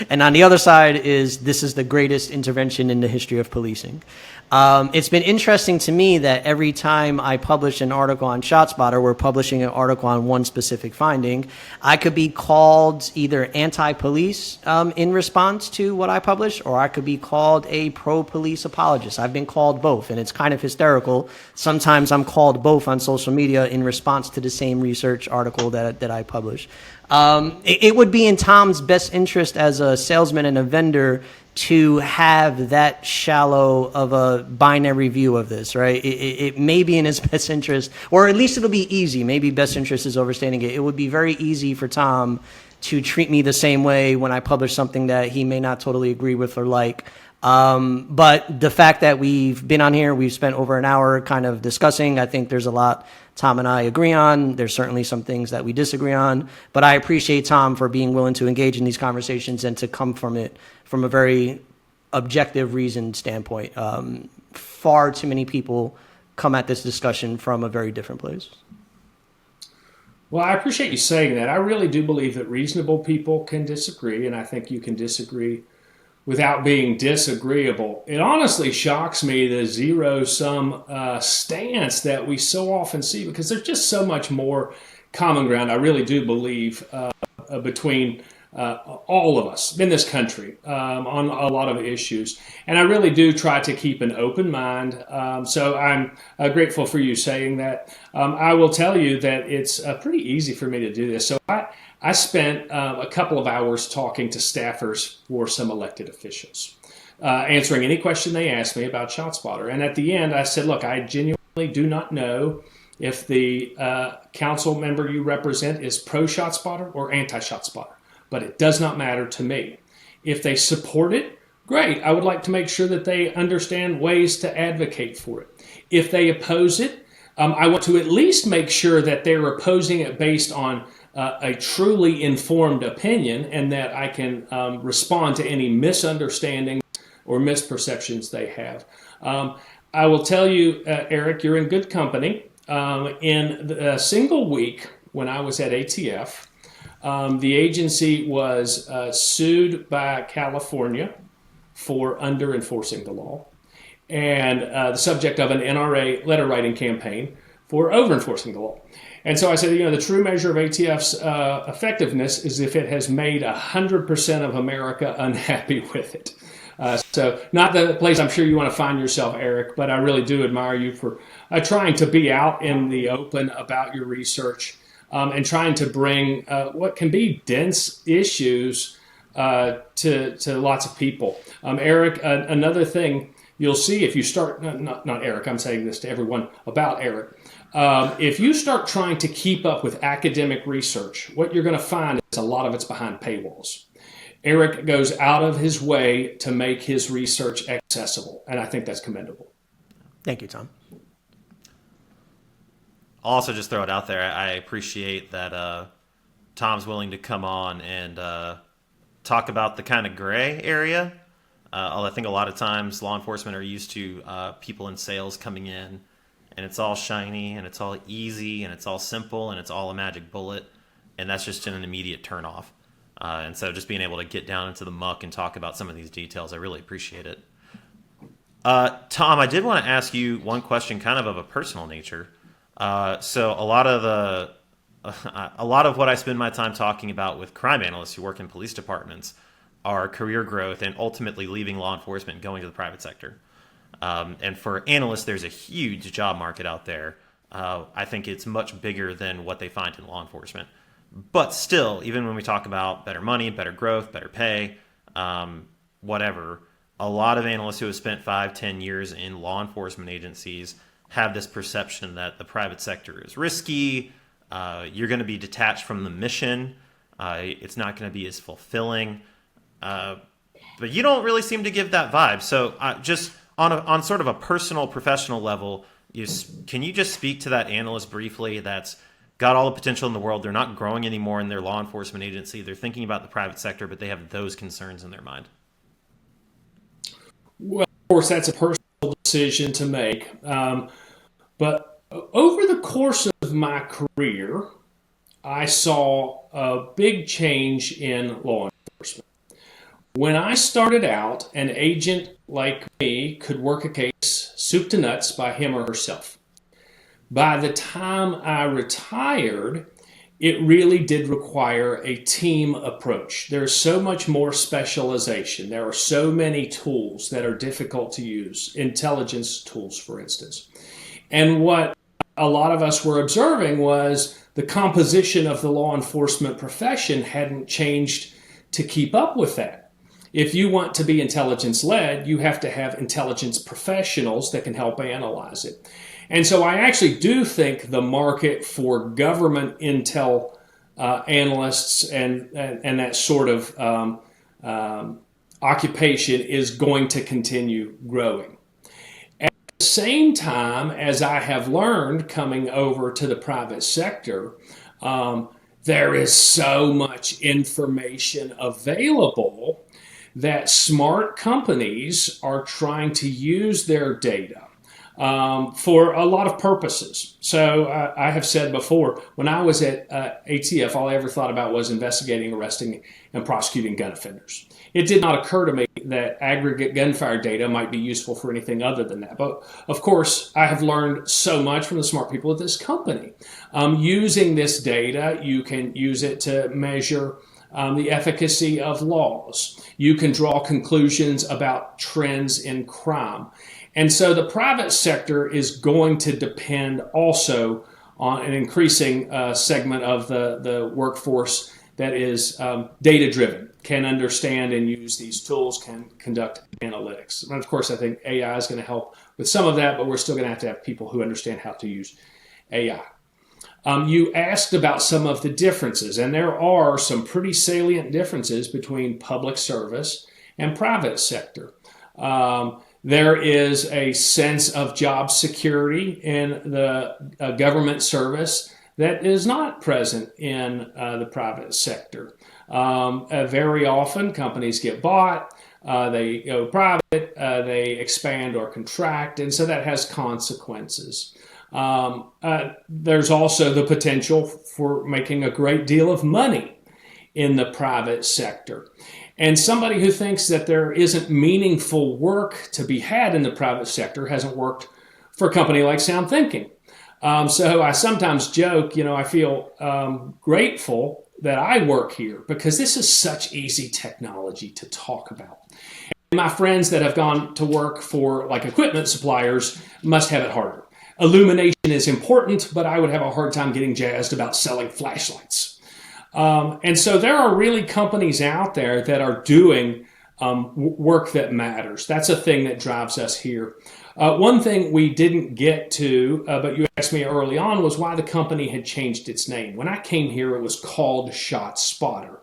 And on the other side is, this is the greatest intervention in the history of policing. It's been interesting to me that every time I publish an article on ShotSpotter, we're publishing an article on one specific finding. I could be called either anti-police in response to what I publish, or I could be called a pro-police apologist. I've been called both, and it's kind of hysterical. Sometimes I'm called both on social media media in response to the same research article that I published. It would be in Tom's best interest as a salesman and a vendor to have that shallow of a binary view of this, right? It may be in his best interest, or at least it'll be easy. Maybe best interest is overstating it. It would be very easy for Tom to treat me the same way when I publish something that he may not totally agree with or like. But the fact that we've been on here, we've spent over an hour kind of discussing, I think there's a lot Tom and I agree on. There's certainly some things that we disagree on, but I appreciate Tom for being willing to engage in these conversations and to come from it from a very objective, reasoned standpoint. Far too many people come at this discussion from a very different place. Well, I appreciate you saying that. I really do believe that reasonable people can disagree, and I think you can disagree without being disagreeable. It honestly shocks me the zero-sum stance that we so often see, because there's just so much more common ground, I really do believe, between all of us in this country on a lot of issues. And I really do try to keep an open mind. So I'm grateful for you saying that. I will tell you that it's pretty easy for me to do this. So I spent a couple of hours talking to staffers for some elected officials, answering any question they asked me about ShotSpotter. And at the end, I said, look, I genuinely do not know if the council member you represent is pro-ShotSpotter or anti-ShotSpotter, but it does not matter to me. If they support it, great. I would like to make sure that they understand ways to advocate for it. If they oppose it, I want to at least make sure that they're opposing it based on a truly informed opinion, and that I can respond to any misunderstandings or misperceptions they have. I will tell you, Eric, you're in good company. In a single week when I was at ATF, the agency was sued by California for under-enforcing the law, and the subject of an NRA letter writing campaign for over-enforcing the law. And so I said, the true measure of ATF's effectiveness is if it has made 100% of America unhappy with it. So not the place I'm sure you want to find yourself, Eric, but I really do admire you for trying to be out in the open about your research and trying to bring what can be dense issues to lots of people. Eric, another thing you'll see if you start, not Eric, I'm saying this to everyone about Eric. If you start trying to keep up with academic research, what you're going to find is a lot of it's behind paywalls. Eric goes out of his way to make his research accessible, and I think that's commendable. Thank you, Tom. I'll also just throw it out there. I appreciate that Tom's willing to come on and talk about the kind of gray area. I think a lot of times law enforcement are used to people in sales coming in, and it's all shiny, and it's all easy, and it's all simple, and it's all a magic bullet, and that's just an immediate turnoff. And so just being able to get down into the muck and talk about some of these details, I really appreciate it. Tom, I did want to ask you one question kind of a personal nature. So a lot of what I spend my time talking about with crime analysts who work in police departments are career growth and ultimately leaving law enforcement and going to the private sector. And for analysts, there's a huge job market out there. I think it's much bigger than what they find in law enforcement. But still, even when we talk about better money, better growth, better pay, whatever, a lot of analysts who have spent 5-10 years in law enforcement agencies have this perception that the private sector is risky. You're going to be detached from the mission. It's not going to be as fulfilling. But you don't really seem to give that vibe. So just on sort of a personal, professional level, can you just speak to that analyst briefly that's got all the potential in the world? They're not growing anymore in their law enforcement agency. They're thinking about the private sector, but they have those concerns in their mind. Well, of course, that's a personal decision to make. But over the course of my career, I saw a big change in law enforcement. When I started out, an agent like me could work a case soup to nuts by him or herself. By the time I retired, it really did require a team approach. There's so much more specialization. There are so many tools that are difficult to use, intelligence tools, for instance. And what a lot of us were observing was the composition of the law enforcement profession hadn't changed to keep up with that. If you want to be intelligence-led, you have to have intelligence professionals that can help analyze it. And so I actually do think the market for government intel analysts and that sort of occupation is going to continue growing. At the same time, as I have learned coming over to the private sector, there is so much information available that smart companies are trying to use their data for a lot of purposes. So I have said before, when I was at ATF, all I ever thought about was investigating, arresting, and prosecuting gun offenders. It did not occur to me that aggregate gunfire data might be useful for anything other than that. But of course, I have learned so much from the smart people at this company. Using this data, you can use it to measure the efficacy of laws. You can draw conclusions about trends in crime. And so the private sector is going to depend also on an increasing segment of the workforce that is data-driven, can understand and use these tools, can conduct analytics. And of course, I think AI is going to help with some of that, but we're still going to have people who understand how to use AI. You asked about some of the differences, and there are some pretty salient differences between public service and private sector. There is a sense of job security in the government service that is not present in the private sector. Very often, companies get bought, they go private, they expand or contract, and so that has consequences. There's also the potential for making a great deal of money in the private sector. And somebody who thinks that there isn't meaningful work to be had in the private sector hasn't worked for a company like SoundThinking. So I sometimes joke, I feel grateful that I work here because this is such easy technology to talk about. And my friends that have gone to work for like equipment suppliers must have it harder. Illumination is important, but I would have a hard time getting jazzed about selling flashlights. And so there are really companies out there that are doing work that matters. That's a thing that drives us here. One thing we didn't get to, but you asked me early on, was why the company had changed its name. When I came here, it was called ShotSpotter.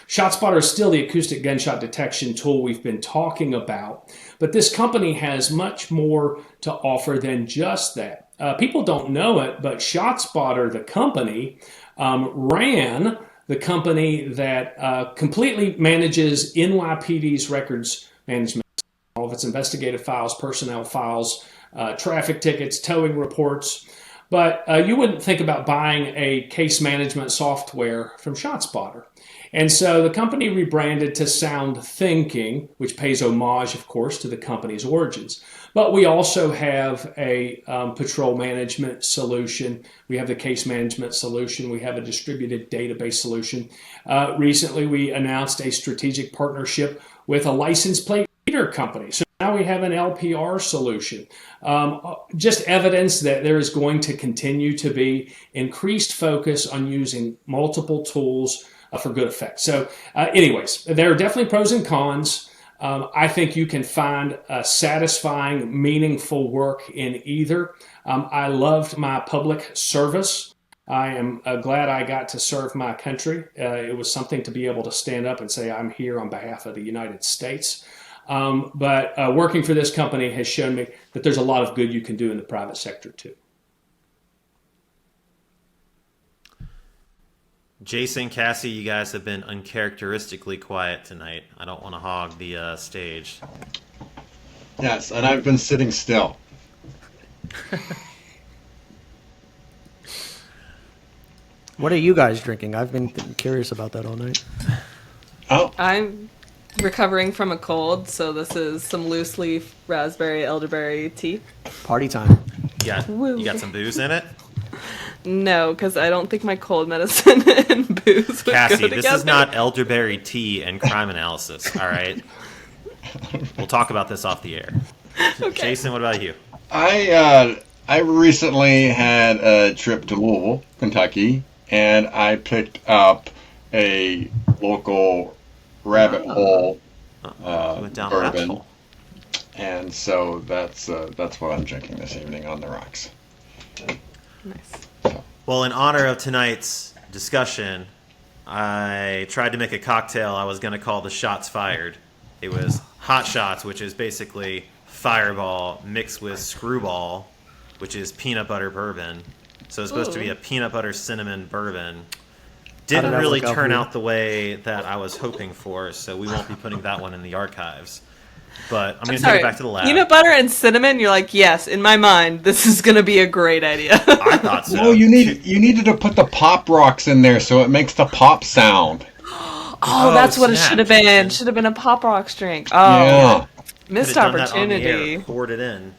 ShotSpotter is still the acoustic gunshot detection tool we've been talking about, but this company has much more to offer than just that. People don't know it, but ShotSpotter, the company, ran the company that completely manages NYPD's records management, all of its investigative files, personnel files, traffic tickets, towing reports. But you wouldn't think about buying a case management software from ShotSpotter. And so the company rebranded to SoundThinking, which pays homage, of course, to the company's origins. But we also have a patrol management solution. We have the case management solution. We have a distributed database solution. Recently, we announced a strategic partnership with a license plate reader company. So now we have an LPR solution. Just evidence that there is going to continue to be increased focus on using multiple tools for good effect. So anyways, there are definitely pros and cons. I think you can find satisfying, meaningful work in either. I loved my public service. I am glad I got to serve my country. It was something to be able to stand up and say, I'm here on behalf of the United States. But working for this company has shown me that there's a lot of good you can do in the private sector too. Jason, Cassie, you guys have been uncharacteristically quiet tonight. I don't want to hog the stage. Yes, and I've been sitting still. What are you guys drinking? I've been curious about that all night. Oh, I'm recovering from a cold, so this is some loose leaf raspberry elderberry tea. Party time. You got some booze in it? No, because I don't think my cold medicine and booze would Cassie, go together. this is not elderberry tea and crime analysis, all right? We'll talk about this off the air. Okay. Jason, what about you? I I recently had a trip to Louisville, Kentucky, and I picked up a local rabbit hole You went down a rabbit bourbon, hole. and so that's what I'm drinking this evening on the rocks. Nice. Well, in honor of tonight's discussion, I tried to make a cocktail I was going to call the Shots Fired. It was Hot Shots, which is basically Fireball mixed with Screwball, which is peanut butter bourbon. So it's supposed to be a peanut butter cinnamon bourbon. Didn't that really work out turn for you? out the way that I was hoping for, so we won't be putting that one in the archives. But I'm going to take it back to the lab. Peanut butter and cinnamon. You're like, yes, in my mind, this is gonna be a great idea. I thought so. No, you needed to put the pop rocks in there so it makes the pop sound. Oh, that's what it snap, should have been. Jason. Should have been a Pop Rocks drink. Oh, Yeah, missed Could've done that on the opportunity. air, poured it in.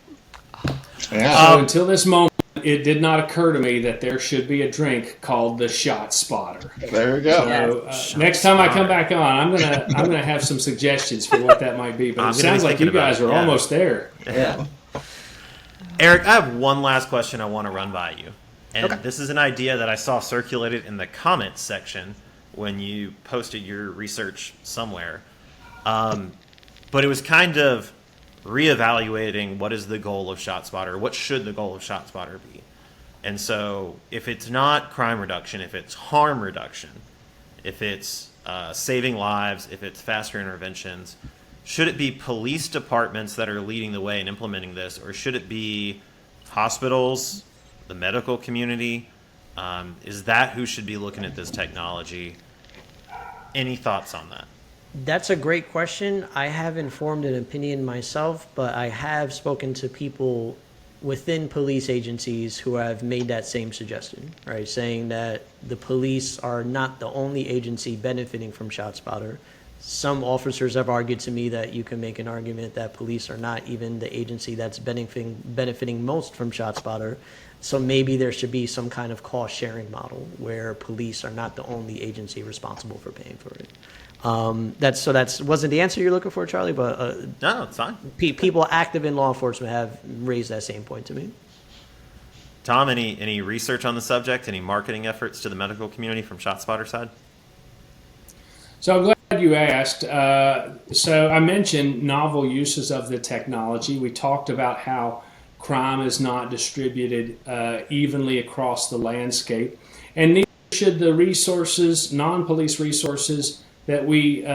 yeah. So until this moment, it did not occur to me that there should be a drink called the ShotSpotter. There we go. So next time I come back on, I'm gonna have some suggestions for what that might be. But I'm it gonna be sounds like thinking you guys about it, are yeah. almost there. Yeah. Eric, I have one last question I want to run by you. And this is an idea that I saw circulated in the comments section when you posted your research somewhere. But it was kind of reevaluating what is the goal of ShotSpotter, what should the goal of ShotSpotter be. And so if it's not crime reduction, if it's harm reduction, if it's saving lives, if it's faster interventions, should it be police departments that are leading the way and implementing this, or should it be hospitals, the medical community? Is that who should be looking at this technology? Any thoughts on that? That's a great question. I haven't formed an opinion myself, but I have spoken to people within police agencies who have made that same suggestion, right? Saying that the police are not the only agency benefiting from ShotSpotter. Some officers have argued to me that you can make an argument that police are not even the agency that's benefiting most from ShotSpotter. So maybe there should be some kind of cost sharing model where police are not the only agency responsible for paying for it. That's wasn't the answer you're looking for, Charlie, but No, it's fine. people active in law enforcement have raised that same point to me. Tom, any research on the subject? Any marketing efforts to the medical community from ShotSpotter side? So I'm glad you asked. So I mentioned novel uses of the technology. We talked about how crime is not distributed evenly across the landscape, and neither should the resources, non-police resources that we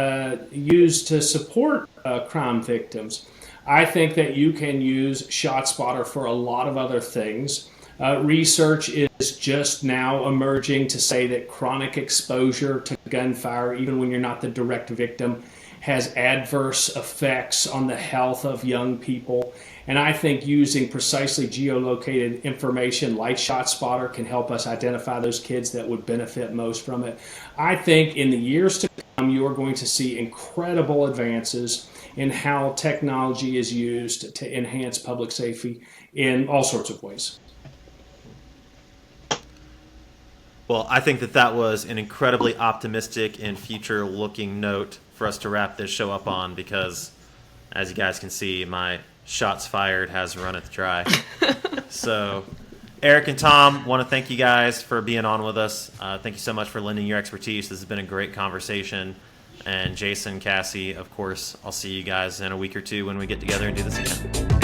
use to support crime victims. I think that you can use ShotSpotter for a lot of other things. Research is just now emerging to say that chronic exposure to gunfire, even when you're not the direct victim, has adverse effects on the health of young people. And I think using precisely geolocated information like ShotSpotter can help us identify those kids that would benefit most from it. I think in the years to come, you are going to see incredible advances in how technology is used to enhance public safety in all sorts of ways. Well, I think that was an incredibly optimistic and future-looking note for us to wrap this show up on because, as you guys can see, my shots fired has run it dry. So, Eric and Tom, want to thank you guys for being on with us. Thank you so much for lending your expertise. This has been a great conversation. And Jason, Cassie, of course, I'll see you guys in a week or two when we get together and do this again.